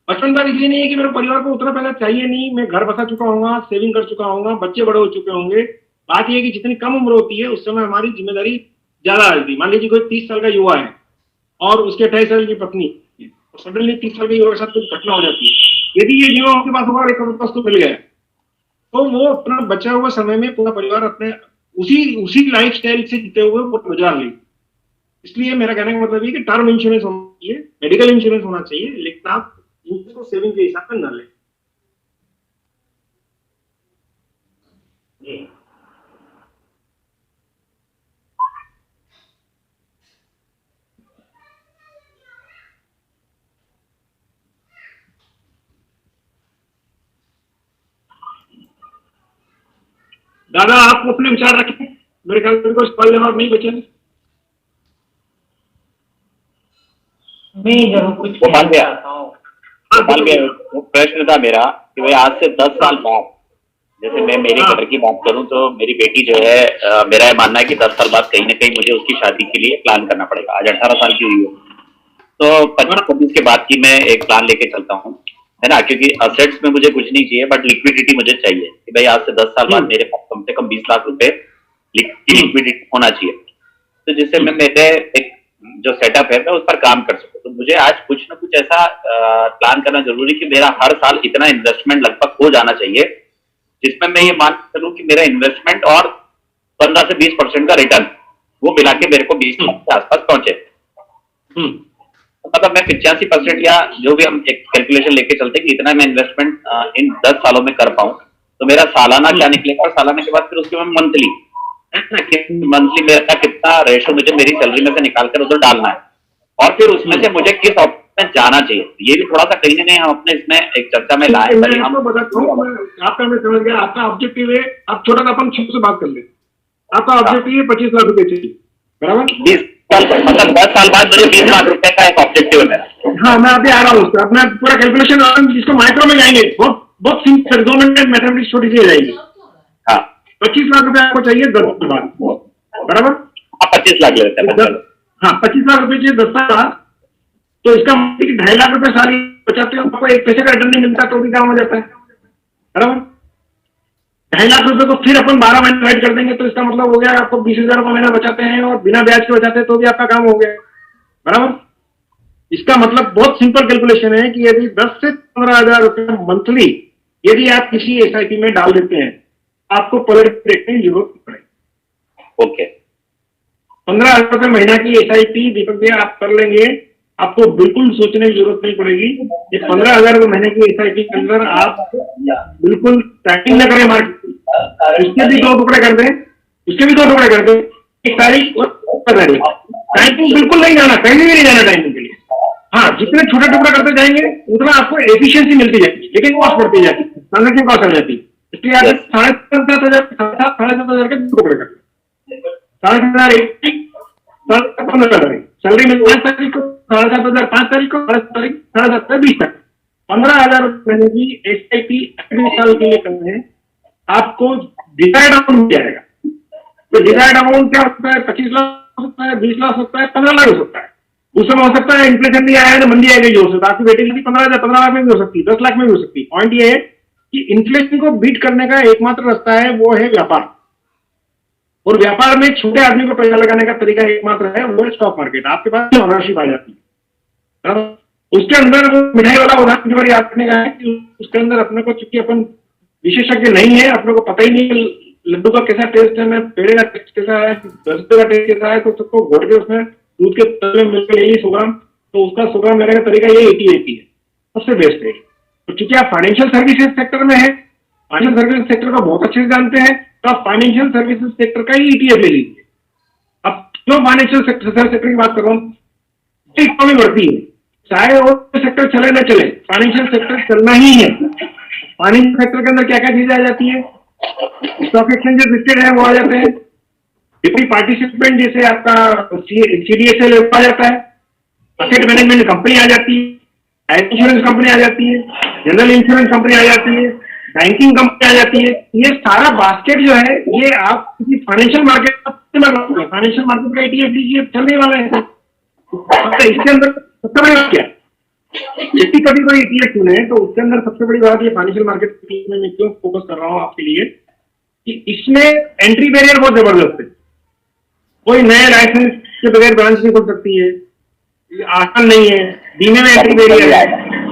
55 बाद इसलिए नहीं है कि मेरे परिवार को उतना पैसा चाहिए नहीं, मैं घर बसा चुका हूँ, सेविंग कर चुका हूँ, बच्चे बड़े हो चुके होंगे। बात यह है कि जितनी कम उम्र होती है उस समय हमारी जिम्मेदारी ज्यादा आ जाती है। मान लीजिए कोई 30 साल का युवा है और उसके 28 साल की पत्नी, सडनली 30 साल के युवा के साथ कुछ घटना हो जाती है, यदि ये युवा उनके पास होगा 1 करोड़ रुपये उसको मिल गया, तो वो अपना बचा हुआ समय में पूरा परिवार अपने उसी लाइफ स्टाइल से जीते हुए वो गुजार ले। इसलिए मेरा कहने का मतलब ये कि टर्म इंश्योरेंस होना चाहिए, मेडिकल इंश्योरेंस होना चाहिए, लेकिन आप उसको सेविंग के हिसाब से न लें। दादा आप अपने विचार रखें, मेरे ख्याल से कोई सवाल जवाब नहीं बचे। मैं जरूर कुछ वो बन गया, चाहता हूँ। वो प्रश्न था मेरा कि भाई आज से 10 साल बाद जैसे मैं मेरे घर की बात करूं तो मेरी बेटी जो है मेरा ये मानना है कि 10 साल बाद कहीं ना कहीं मुझे उसकी शादी के लिए प्लान करना पड़ेगा। आज 18 साल की हुई हो तो 25-26 के बाद की मैं एक प्लान लेके चलता हूँ, है ना, क्योंकि असेट्स में मुझे कुछ नहीं चाहिए बट लिक्विडिटी मुझे चाहिए कि भाई आज से 10 साल बाद मेरे पास कम से कम 20 लाख रुपए लिक्विडिटी होना चाहिए, तो जिससे मैं मेरे एक जो सेटअप है मैं उस पर काम कर सकूं। तो मुझे आज कुछ ना कुछ ऐसा प्लान करना जरूरी कि मेरा हर साल इतना इन्वेस्टमेंट लगभग हो जाना चाहिए जिसमें मैं ये मान चलूं कि मेरा इन्वेस्टमेंट और 15 से 20% का रिटर्न वो मिला के मेरे को 20 लाख के आसपास पहुंचे। मतलब मैं 85% या जो भी हम एक कैलकुलेशन लेके चलते हैं कि इतना मैं इन्वेस्टमेंट इन 10 सालों में कर पाऊं, तो मेरा सालाना क्या निकलेगा और सालाना के बाद फिर उसके बाद मंथली मेरा कितना रेशो मुझे मेरी सैलरी में से निकाल कर उधर डालना है और फिर उसमें से मुझे किस ऑप्शन में जाना चाहिए। ये भी थोड़ा सा कहीं ना कहीं हम अपने इसमें एक चर्चा में लाए। मैं आपको बताता हूँ, आपका मैं समझ गया। आपका ऑब्जेक्टिव है, आप छोटा सा अपन शुरू से बात कर ले। आपका ऑब्जेक्टिव है 25 लाख रुपए चाहिए, बराबर? 20 साल मतलब 10 साल बाद मुझे 20 लाख रुपए का एक ऑब्जेक्टिव है मेरा। हाँ, मैं अभी आ रहा हूँ उसका। अपना पूरा कैलकुलेशन जिसको माइक्रो में जाएंगे, बहुत सिंपल 2 मिनट मैथमेटिक्स छोटी सी जाएगी। हाँ, 25 लाख रुपए आपको चाहिए 10 साल बाद, बराबर? 25 लाख लेते हैं। हाँ, 25 लाख रुपए चाहिए 10 साल बाद, तो इसका मतलब 2.5 लाख रुपए सारी बचाते हो, आपको एक पैसे का रिटर्न नहीं मिलता तो भी काम हो जाता है, बराबर? 2.5 लाख रुपए को फिर अपन 12 महीने डिवाइड कर देंगे तो इसका मतलब हो गया आपको 20,000 रुपये महीना बचाते हैं और बिना ब्याज के बचाते हैं तो भी आपका काम हो गया, बराबर? इसका मतलब बहुत सिंपल कैलकुलेशन है कि यदि 10 से 15,000 रुपये मंथली यदि आप किसी SIP में डाल देते हैं, आपको पलट देखने की जरूरत नहीं पड़ेगी। ओके, 15,000 रुपये महीना की SIP दीपक भैया आप कर लेंगे, आपको बिल्कुल सोचने की जरूरत नहीं पड़ेगी। ये 15,000 रुपये महीने की SIP के अंदर आप बिल्कुल टाइमिंग न करें मार्केट, उसके भी 2 टुकड़े कर दें, एक तारीख और तारीख। टाइमिंग बिल्कुल नहीं जाना, कहीं भी नहीं जाना टाइमिंग के लिए। हाँ, जितने छोटे टुकड़े करते जाएंगे उतना आपको एफिशिएंसी मिलती जाएगी, लेकिन कॉस्ट बढ़ती जाती है, ट्रांजेक्शन कॉस्ट आ जाती है। इसलिए आप 7,500 के 2 टुकड़े करते हैं, 7,500 15,000 सैलरी मिल 5 तारीख को, 7,500 5 तारीख को, 7,500 20 तक 15,000 रुपए की SIP अगले साल के लिए करने आपको डिजायर्ड अमाउंट मिल जाएगा। तो डिजायर्ड अमाउंट क्या होता है? 25 लाख हो सकता है, 20 लाख हो सकता है, 15 लाख हो सकता है। उस समय हो सकता है इन्फ्लेशन नहीं आया है, मंदी आ गई हो सकता है, आपकी बेटी की 15 लाख में भी हो सकती है, 10 लाख में भी हो सकती है। पॉइंट ये है कि इन्फ्लेशन को बीट करने का एकमात्र रास्ता है वो है व्यापार, और व्यापार में छोटे आदमी को पैसा लगाने का तरीका एकमात्र है वो है स्टॉक मार्केट। आपके पास ओनरशिप आ जाती है, उसके अंदर वो मिठाई वाला उदाहरण की बारी आपने कहा है कि उसके अंदर अपने को, चूंकि अपन विशेषज्ञ नहीं है, अपने को पता ही नहीं लड्डू का कैसा टेस्ट है, पेड़े का टेस्ट कैसा है, रसगुल्ले का टेस्ट कैसा है, तो सबको घोट के उसमें दूध के तले में मिलकर यही 100 ग्राम, तो उसका 100 ग्राम लेने का तरीका ये 80 है, सबसे बेस्ट है। तो चूंकि आप फाइनेंशियल सर्विसेज सेक्टर में है, फाइनेंशियल सर्विसेज सेक्टर को बहुत अच्छे से जानते हैं, तो आप फाइनेंशियल सर्विसेज सेक्टर का ही ETF ले लीजिए। अब जो फाइनेंशियल सेक्टर की बात कर रहा हूँ, इकोनॉमी बढ़ती है, चाहे वो सेक्टर चले न चले, फाइनेंशियल सेक्टर चलना ही है। फाइनेंशियल सेक्टर के अंदर क्या क्या चीजें आ जाती है? स्टॉक एक्सचेंजेस लिस्टेड है वो आ जाते हैं, डिप्टी पार्टिसिपेंट जैसे आपका CDSL आ जाता है, असेट मैनेजमेंट कंपनी आ जाती है, लाइफ इंश्योरेंस कंपनी आ जाती है, जनरल इंश्योरेंस कंपनी आ जाती है, बैंकिंग कंपनी आ जाती है। ये सारा बास्केट जो है ये आप किसी फाइनेंशियल मार्केट का ETF लीजिए, चलने वाला है। तो इसके अंदर सबसे बड़ी बात क्या है? यदि कभी कोई ETF चुने तो उसके अंदर सबसे बड़ी बात ये फाइनेंशियल मार्केट में मैं क्यों फोकस कर रहा हूँ आपके लिए कि इसमें एंट्री बैरियर बहुत जबरदस्त है। कोई नए लाइसेंस के बगैर ब्रांच नहीं खोल सकती है, आसान नहीं है। बीमे में एंट्री बैरियर है,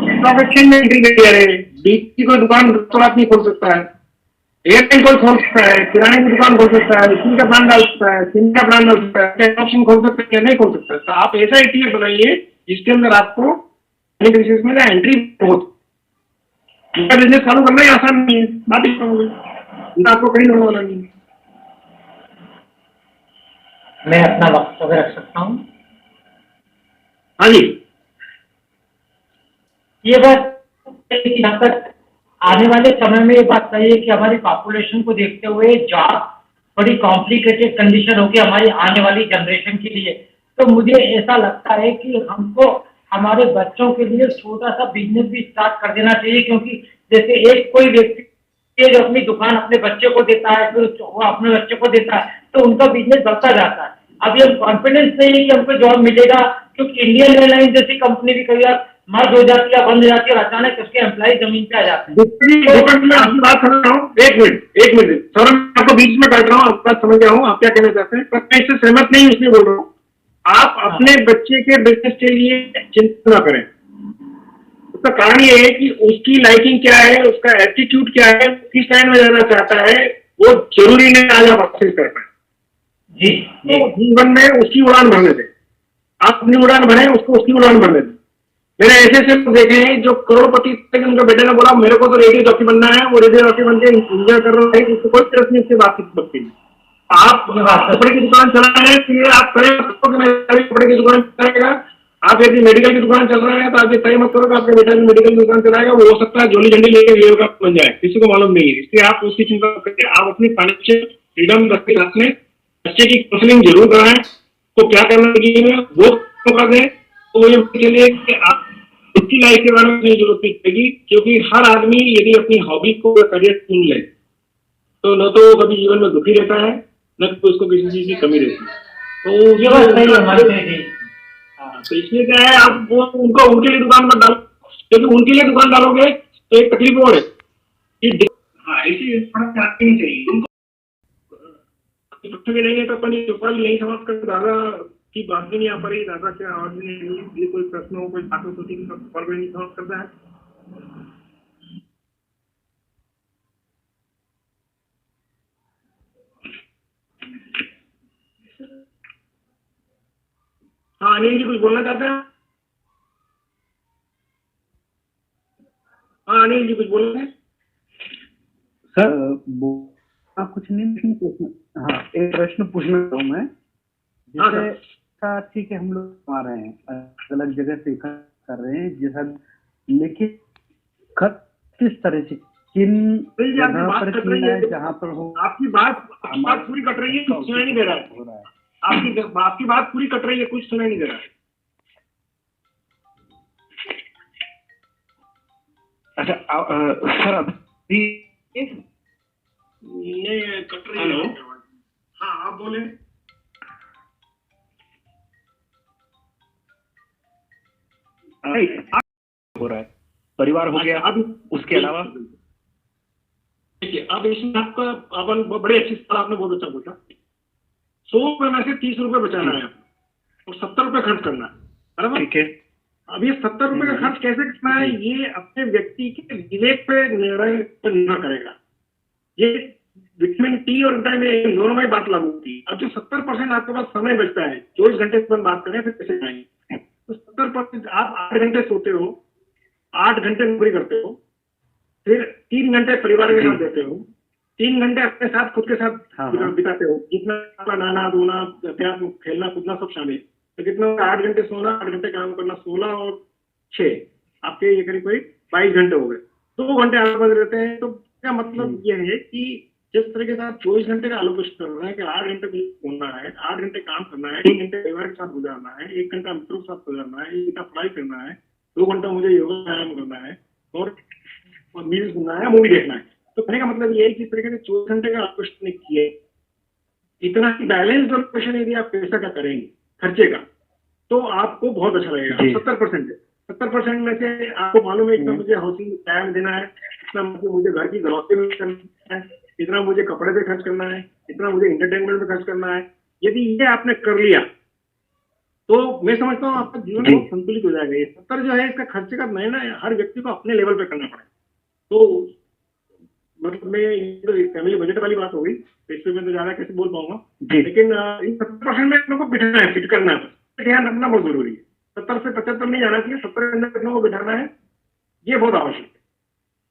स्टॉक एक्सचेंज में एंट्री बैरियर है, बीच कोई दुकान रेस्टोरेंट नहीं खोल सकता है, एयरलाइन कोई खोल सकता है, किराने की दुकान खोल सकता है, स्टील का ब्रांड डाल सकता है, सिम का ब्रांड डाल सकता है, ऑप्शन खोल सकता है या नहीं खोल सकता है। तो आप ऐसा ETF बनाइए जिसके अंदर आपको में ना एंट्री बहुत, बिजनेस चालू करना ही आसान नहीं है, बात ही आपको कहीं होने वाला नहीं है। मैं अपना वक्तव्य रख सकता हूँ? हाँ जी, ये बात जहाँ तक आने वाले समय में ये बात सही है कि हमारी पॉपुलेशन को देखते हुए जॉब बड़ी कॉम्प्लिकेटेड कंडीशन होगी हमारी आने वाली जनरेशन के लिए। तो मुझे ऐसा लगता है कि हमको हमारे बच्चों के लिए छोटा सा बिजनेस भी स्टार्ट कर देना चाहिए, क्योंकि जैसे एक कोई व्यक्ति ये जो अपनी दुकान अपने बच्चे को देता है, फिर वो अपने बच्चे को देता है, तो उनका बिजनेस बढ़ता जाता है। अब ये कॉन्फिडेंस नहीं है कि हमको जॉब मिलेगा, क्योंकि इंडियन एयरलाइन जैसी कंपनी भी कई बार मर्ज हो जाती है, बंद हो जाती है और अचानक उसके एम्प्लॉय जमीन पे आ जाते हैं। दीपक, मैं आपकी बात समझ रहा हूँ। एक मिनट सौरभ, मैं आपको बीच में काट रहा हूँ, आपकी बात समझ गया हूँ आप क्या कहना चाहते हैं, पर मैं इससे सहमत नहीं इसलिए बोल रहा हूँ। आप अपने बच्चे के बिजनेस के लिए चिंता न करें। उसका कारण ये है कि उसकी लाइकिंग क्या है, उसका एटीट्यूड क्या है, किस लाइन में जाना चाहता है, वो जरूरी नहीं आज आप एक्सेस कर पाए। जी तो जीवन में उसकी उड़ान भरने दें, आप अपनी उड़ान भरें, उसको उसकी उड़ान भरने दें। मैंने ऐसे लोग देखे हैं जो करोड़पति थे, उनके बेटे ने बोला मेरे को तो रेडियो जॉकी बनना है, वो रेडियो जॉकी बन के इंजॉय कर रहा है, उसको कोई तरफ नहीं उससे बातचीत करती है। आप कपड़े की दुकान चला रहे हैं तो ये आप तय मत करो कि मैं कपड़े की दुकान चलाएगा। आप यदि मेडिकल की दुकान चल रहा है तो आप ये तय मत करो कि आपके बेटा भी मेडिकल की दुकान चलाएगा, वो हो सकता है जोली झंडी लेके वीडियो का बन जाए, किसी को मालूम नहीं है। इसलिए आप उसकी चिंता करके आप अपनी फाइनेंशियल फ्रीडम रखते साथ में बच्चे की काउंसलिंग जरूर कराएं, तो क्या करना चाहिए वो कर दें। तो ये के लिए कि आप उसकी लाइफ के बारे में नहीं जरूरत नहीं पड़ेगी, क्योंकि हर आदमी यदि अपनी हॉबी को करियर चुन ले तो न तो वो कभी जीवन में दुखी रहता है, न तो उसको किसी चीज की कमी रहती है। तो ये बात सही है मंत्री जी। तो इसलिए क्या है, आप वो उनको उनके लिए दुकान मत डालो, क्योंकि उनके लिए दुकान डालोगे तो एक तकलीफ और है कि हाँ ऐसी नहीं चाहिए उनको नहीं है। तो अपन यही समाप्त कर, दादा की बात भी नहीं आ पा रही, दादा क्या आवाज भी नहीं रही, ये कोई प्रश्न हो, कोई बातों सोची की सवाल भी नहीं समाप्त करता है। हाँ अनिल जी कुछ बोलना चाहते हैं? हाँ अनिल जी कुछ बोल रहे हैं सर? कुछ नहीं, लेकिन प्रश्न, हाँ एक प्रश्न पूछना चाहूँ मैं। हाँ जैसे ठीक है हम लोग कमा रहे हैं, अलग अलग जगह से कर रहे हैं जैसा, लेकिन खत किस तरह से किन जगह पर किन है जहाँ पर हो? आपकी बात पूरी कट रही है, कुछ सुनाई नहीं दे रहा है। आपकी बात पूरी कट रही है, कुछ सुनाई नहीं दे रहा है। अच्छा सर अभी ये कट रही है। हाँ आप बोले। हो रहा है, परिवार हो गया, अब उसके अलावा देखिए अब इसमें आपका अपन बड़े अच्छी सवाल आपने बहुत अच्छा पूछा। 100 रुपए में से 30 रुपए बचाना है और 70 रुपए खर्च करना है, बराबर? ठीक है। अब ये 70 रुपए का खर्च कैसे करना है, ये अपने व्यक्ति के विवेक पे निर्णय पर निर्भर करेगा। ये विटामिन टी और विटामिन दोनों में बात लागू होती है। अब जो 70% आपके पास समय बचता है, 24 घंटे से बात करें फिर कैसे आएंगे, तो 70% आप 8 घंटे सोते हो, 8 घंटे नौकरी करते हो, फिर 3 घंटे परिवार के साथ देते हो, 3 घंटे अपने साथ खुद के साथ बिताते हो, जितना आपका नहाना धोना अभ्यास खेलना कूदना सब शामिल। तो कितना 8 घंटे सोना, 8 घंटे काम करना, 16 और 6 आपके ये करीब 22 घंटे हो गए। 2 घंटे आगे बढ़ रहते हैं। तो क्या मतलब ये है कि जिस तरीके से आप 24 घंटे का आलोकेशन करना है कि 8 घंटे सोना है, 8 घंटे काम करना है, 1 घंटे परिवार के साथ गुजारना है, 1 घंटा मित्रों के साथ गुजारना है, 1 घंटा पढ़ाई करना है, 2 घंटा मुझे योगा व्यायाम करना है और म्यूजिक सुनना है, मूवी देखना है। तो कहने का मतलब ये है कि इस तरीके से 24 घंटे का आलोकेशन किए, इतना ही बैलेंस आलोकेशन यदि आप पैसा का करेंगे खर्चे का, तो आपको बहुत अच्छा लगेगा। 70% है, 70% में से आपको मालूम है इतना मुझे हाउसिंग टाइम देना है, इतना मुझे घर की ग्रोसरी में करना है, इतना मुझे कपड़े पे खर्च करना है, इतना मुझे एंटरटेनमेंट पे खर्च करना है। यदि ये आपने कर लिया तो मैं समझता हूँ आपका जीवन बहुत संतुलित हो जाएगा। ये 70 जो है इसका खर्चे का मैं ना हर व्यक्ति को अपने लेवल पे करना पड़ेगा। तो मतलब मैं तो फैमिली बजट वाली बात हो गई, तो इस पे मैं तो ज्यादा कैसे बोल पाऊंगा, लेकिन इन 70% में अपने को बिठाना है, फिट करना है, ध्यान रखना बहुत जरूरी है। 70 से 75 नहीं जाना चाहिए, 70 के अंदर अपने को बिठाना है, ये बहुत आवश्यक है।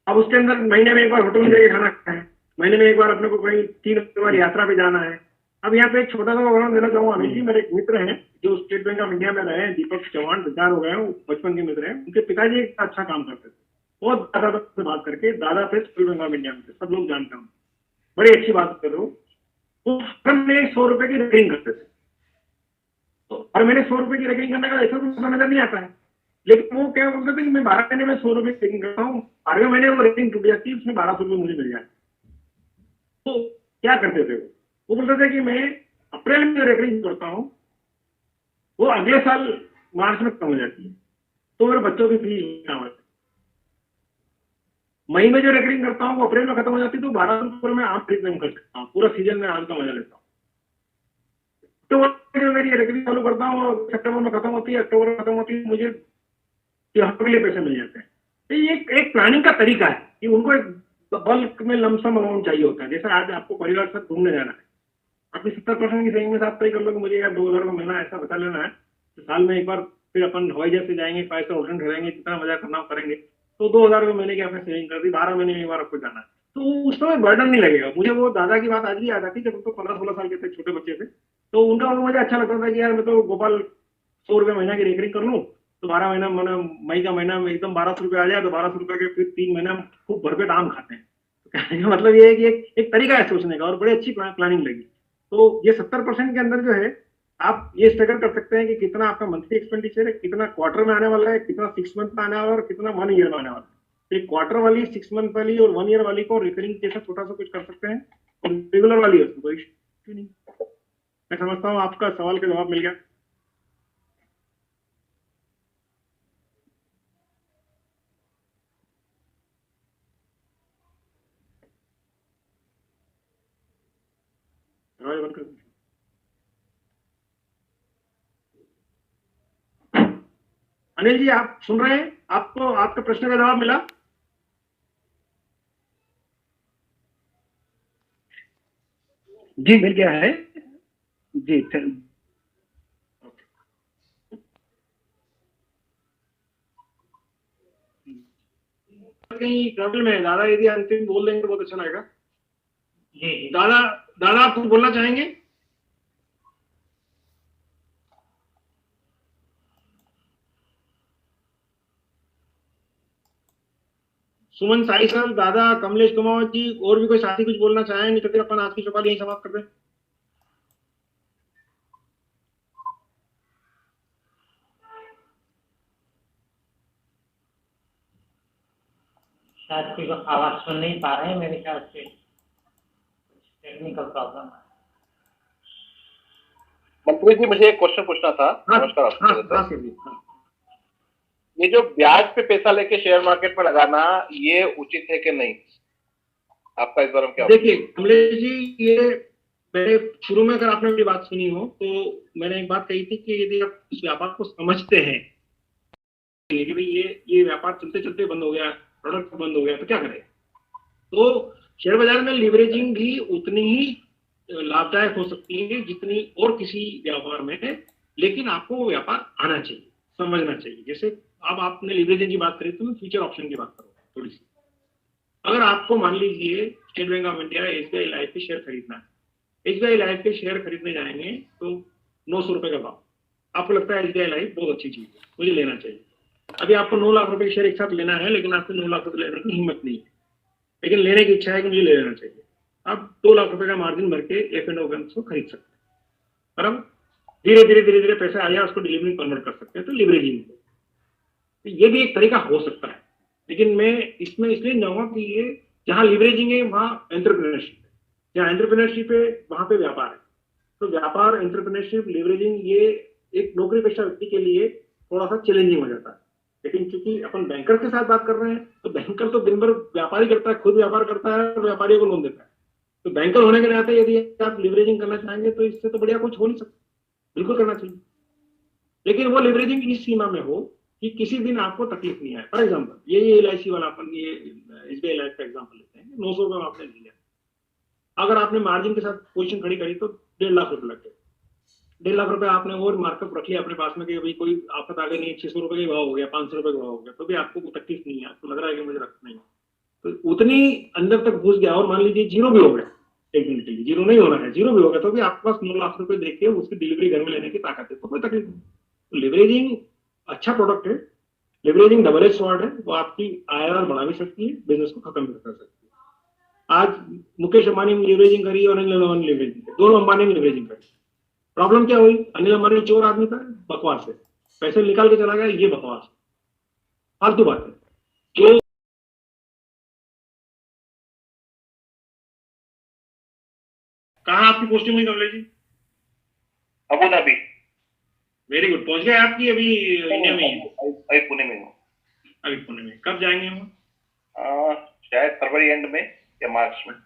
अब उसके अंदर महीने में एक बार होटल में जाके खाना खाना है, महीने में एक बार अपने को कहीं 3 बार यात्रा पे जाना है। अब यहाँ पे एक छोटा सा उदाहरण देना चाहूंगा। अमित जी मेरे एक मित्र हैं जो स्टेट बैंक ऑफ इंडिया में रहे हैं, दीपक चौहान, रिटायर हो गए हैं, बचपन के मित्र हैं। उनके पिताजी एक अच्छा काम करते थे, बहुत दादा से बात करके, दादा थे स्टेट बैंक ऑफ इंडिया में, सब लोग जानते हैं, बड़ी अच्छी बात कर रहे हो। तो हर महीने 100 रुपए की रेकरिंग करते थे। तो हर महीने 100 रुपए की रेकरिंग करने का ऐसा तो नजर नहीं आता है, लेकिन वो क्या बोलते थे कि मैं 12 महीने में 100 रुपए की रेकरिंग करता हूँ, 12वें महीने वो रेकरिंग टूट जाती है, उसमें 1200 रुपये मुझे मिल जाए। तो क्या करते थे वो बोलते थे कि मैं अप्रैल में रेकरिंग करता हूँ वो अगले साल मार्च में खत्म हो जाती है, तो मेरे बच्चों की फीस ना होती। मई में जो रेकरिंग करता हूँ वो अप्रैल में खत्म हो जाती है, तो 1200 में आम खरीदने कर सकता हूँ, पूरा सीजन में आम का मजा लेता हूँ। तो जो मेरी रेकरिंग चालू करता हूँ वो सितंबर में खत्म होती है, अक्टूबर में खत्म होती है, मुझे त्योहार के लिए पैसे मिल जाते हैं। तो ये एक प्लानिंग का तरीका है कि उनको एक बल्क में लमसम अमाउंट चाहिए होता है। जैसे आज आपको परिवार के साथ घूमने जाना है, अपनी 70% की सेविंग में आप तय कर लो कि मुझे यार 2000 का महीना ऐसा बचा लेना है, तो साल में एक बार फिर अपन हवाई जहाज से जाएंगे, 5 स्टार होटल ठहरेंगे, जितना मजा करना करेंगे, तो 2000 रुपये महीने की आपने सेविंग कर दी, 12 महीने में एक बार आपको जाना है, तो उस समय बर्डन नहीं लगेगा। मुझे वो दादा की बात आज भी याद आती, जब तो 15-16 साल के थे, छोटे बच्चे थे, तो उनका वो मुझे अच्छा लगता था कि यार मैं तो गोपाल 100 रुपये महीना की रेकरिंग कर लूँ, तो 12 महीना मैंने मई का महीना में एकदम 1200 रुपये आ जाए, तो 1200 रुपये के फिर 3 महीना खूब भरपेट आम खाते हैं। तो कहने का मतलब ये है कि एक तरीका है सोचने का, और बड़ी अच्छी प्लानिंग लगी। तो ये 70% के अंदर जो है आप ये स्ट्रगल कर सकते हैं कि कितना आपका मंथली एक्सपेंडिचर है, कितना क्वार्टर में आने वाला है, कितना 6 मंथ में आने वाला है, और कितना 1 ईयर में आने वाला है। तो एक क्वार्टर वाली, 6 मंथ वाली और 1 ईयर वाली को रिकरिंग जैसा छोटा सा कुछ कर सकते हैं, और रेगुलर वाली है उसमें कोई इश्यू नहीं। मैं समझता हूँ आपका सवाल का जवाब मिल गया। अनिल जी आप सुन रहे हैं? आपको आपके प्रश्न का जवाब मिला? जी मिल गया है जी। कहीं ट्रैवल में है दादा, यदि अंतिम बोल देंगे तो बहुत अच्छा लगेगा। जी जी। दादा दादा आप कुछ बोलना चाहेंगे? सुमन साई सर, दादा, कमलेश कुमार जी, और भी कोई साथी कुछ बोलना चाहें? नहीं तो फिर अपन आज की चौपाल यही समाप्त कर दें। शायद कोई आवाज सुन नहीं पा रहे हैं, मेरे ख्याल से टेक्निकल प्रॉब्लम है। मंत्री जी मुझे एक क्वेश्चन पूछना था। नमस्कार आपको। ये जो ब्याज पे पैसा लेके शेयर मार्केट में लगाना, ये उचित है कि नहीं? आपका इस बारे में क्या? देखिए कमलेश जी, ये मैंने शुरू में अगर आपने मेरी बात सुनी हो तो मैंने एक बात कही थी कि यदि आप इस व्यापार को समझते हैं कि भाई ये व्यापार चलते चलते बंद हो गया, प्रोडक्ट बंद हो गया, तो क्या करें? तो शेयर बाजार में लीवरेजिंग भी उतनी ही लाभदायक हो सकती है जितनी और किसी व्यापार में है, लेकिन आपको वो व्यापार आना चाहिए, समझना चाहिए। जैसे अब आपने लीवरेजिंग की बात करी तो मैं फ्यूचर ऑप्शन की बात करूंगा थोड़ी सी। अगर आपको मान लीजिए state bank of India SBI life के शेयर खरीदना है, एसबीआई लाइफ के शेयर खरीदने जाएंगे तो 900 रुपए का भाव, आपको लगता है एसबीआई लाइफ बहुत अच्छी चीज है, मुझे लेना चाहिए। अभी आपको 9 लाख रुपए के शेयर एक साथ लेना है, लेकिन आपको 9 लाख रुपए लेने की हिम्मत नहीं है, लेकिन लेने की इच्छा है कि मुझे ले लेना चाहिए। आप 2 लाख रुपए का मार्जिन भर के F&O बैंक को खरीद सकते हैं, बराबर? धीरे धीरे पैसा आया, उसको डिलीवरी कन्वर्ट कर सकते हैं, तो लिवरेजिंग। तो ये भी एक तरीका हो सकता है, लेकिन मैं इसमें इसलिए जाऊंगा कि ये जहां लिवरेजिंग है वहां एंटरप्रेन्योरशिप है, जहां एंटरप्रेन्योरशिप है वहां पे व्यापार है। तो व्यापार, एंटरप्रेन्योरशिप, लिवरेजिंग, ये एक नौकरी पेशा व्यक्ति के लिए थोड़ा सा चैलेंजिंग हो जाता है। लेकिन चूंकि अपन बैंकर के साथ बात कर रहे हैं, तो बैंकर तो दिन भर व्यापार ही करता है, खुद व्यापार करता है और व्यापारियों को लोन देता है। तो बैंकर होने के नाते यदि आप लिवरेजिंग करना चाहेंगे तो इससे तो बढ़िया कुछ हो नहीं सकता, बिल्कुल करना चाहिए। लेकिन वो लिवरेजिंग इस सीमा में हो कि किसी दिन आपको तकलीफ नहीं आए। फॉर एग्जाम्पल ये LIC वाला, अपन ये SBI लाइफ का एग्जाम्पल लेते हैं, 900 रुपये आपने लिया, अगर आपने मार्जिन के साथ पोजीशन खड़ी करी तो 1.5 लाख रुपए लग गए। 1.5 लाख रुपए आपने और मार्कअप रख लिया अपने पास में कि भाई कोई आफत आ गई नहीं, 600 रुपए का भाव हो गया, 500 रुपए का भाव हो गया, तो भी आपको कोई तकलीफ नहीं है, आपको लग रहा है कि मुझे रखना नहीं, तो उतनी अंदर तक घुस गया और मान लीजिए जीरो भी हो गया, एक दिन के लिए जीरो नहीं होना है, जीरो भी हो गया, तो भी आपके पास 9 लाख रुपए देख के उसकी डिलीवरी घर में लेने की ताकत है, तो कोई तकलीफ नहीं। तो लिवरेजिंग अच्छा प्रोडक्ट है, लिवरेजिंग डबल एज स्वॉर्ड है, वो आपकी IRR बढ़ा भी सकती है, बिजनेस को खत्म भी कर सकती है। आज मुकेश अंबानी ने लिवरेजिंग करी और अनिल अंबानी ने लिवरेजिंग करी, दोनों अंबानी ने लिवरेजिंग करी। प्रॉब्लम क्या हुई? अनिल अंबानी चोर आदमी था, बकवास है, पैसे निकाल के चला गया, ये बकवास, फालतू बात है। जो कहाँ आपकी पोस्टिंग हुई Kamlesh ji? Abu Dhabi. Very good, पहुंच गए आपकी अभी इंडिया में ही? अभी पुणे में हूँ। अभी पुणे में, कब जाएंगे हम? शायद फरवरी एंड में या मार्च में।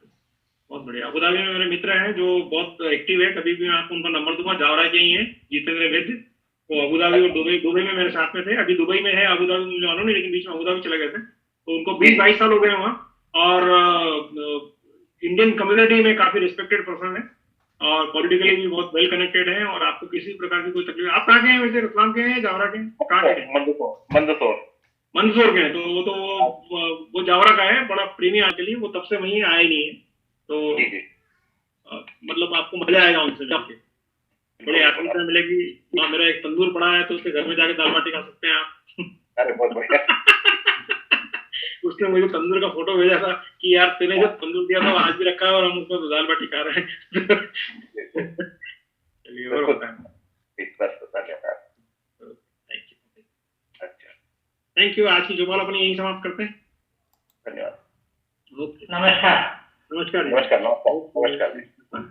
बहुत बढ़िया। अबू धाबी में मेरे मित्र हैं जो बहुत एक्टिव है, कभी भी मैं आपको उनका नंबर दूंगा, जावरा के ही हैं, जितेंद्र वैद्य। वो अबू धाबी और दुबई में मेरे साथ में थे, अभी दुबई में है, अबू धाबी मुझे मालूम नहीं, लेकिन बीच में अबू धाबी चले गए थे। तो उनको 20-22 साल हो गए वहाँ, और इंडियन कम्युनिटी में काफी रिस्पेक्टेड पर्सन है, और पॉलिटिकली भी बहुत वेल कनेक्टेड है, और आपको किसी प्रकार की कोई तकलीफ। आप कहाँ के हैं वैसे, रतलाम के हैं या जावरा के हैं, कहाँ के हैं? मंदसौर के हैं। तो वो जावरा का है, बड़ा प्रेमी के लिए, वो तब से वहीं आए नहीं है, तो मतलब आपको मजा आएगा उनसे जाके, बड़ी आत्मीयता मिलेगी। हाँ, मेरा एक तंदूर पड़ा है, तो उसके घर में जाके दाल बाटी खा सकते हैं आप। अरे बहुत बढ़िया। उसने मुझे तंदूर का फोटो भेजा था कि यार तेने जो तंदूर दिया था वो आज भी रखा है, और हम उसमें दाल बाटी खा रहे हैं। चलिए, और बताएं। Thank you. आज की जुबान अपनी यही समाप्त करते हैं। धन्यवाद। ओके, नमस्कार। नमस्कार। नमस्कार।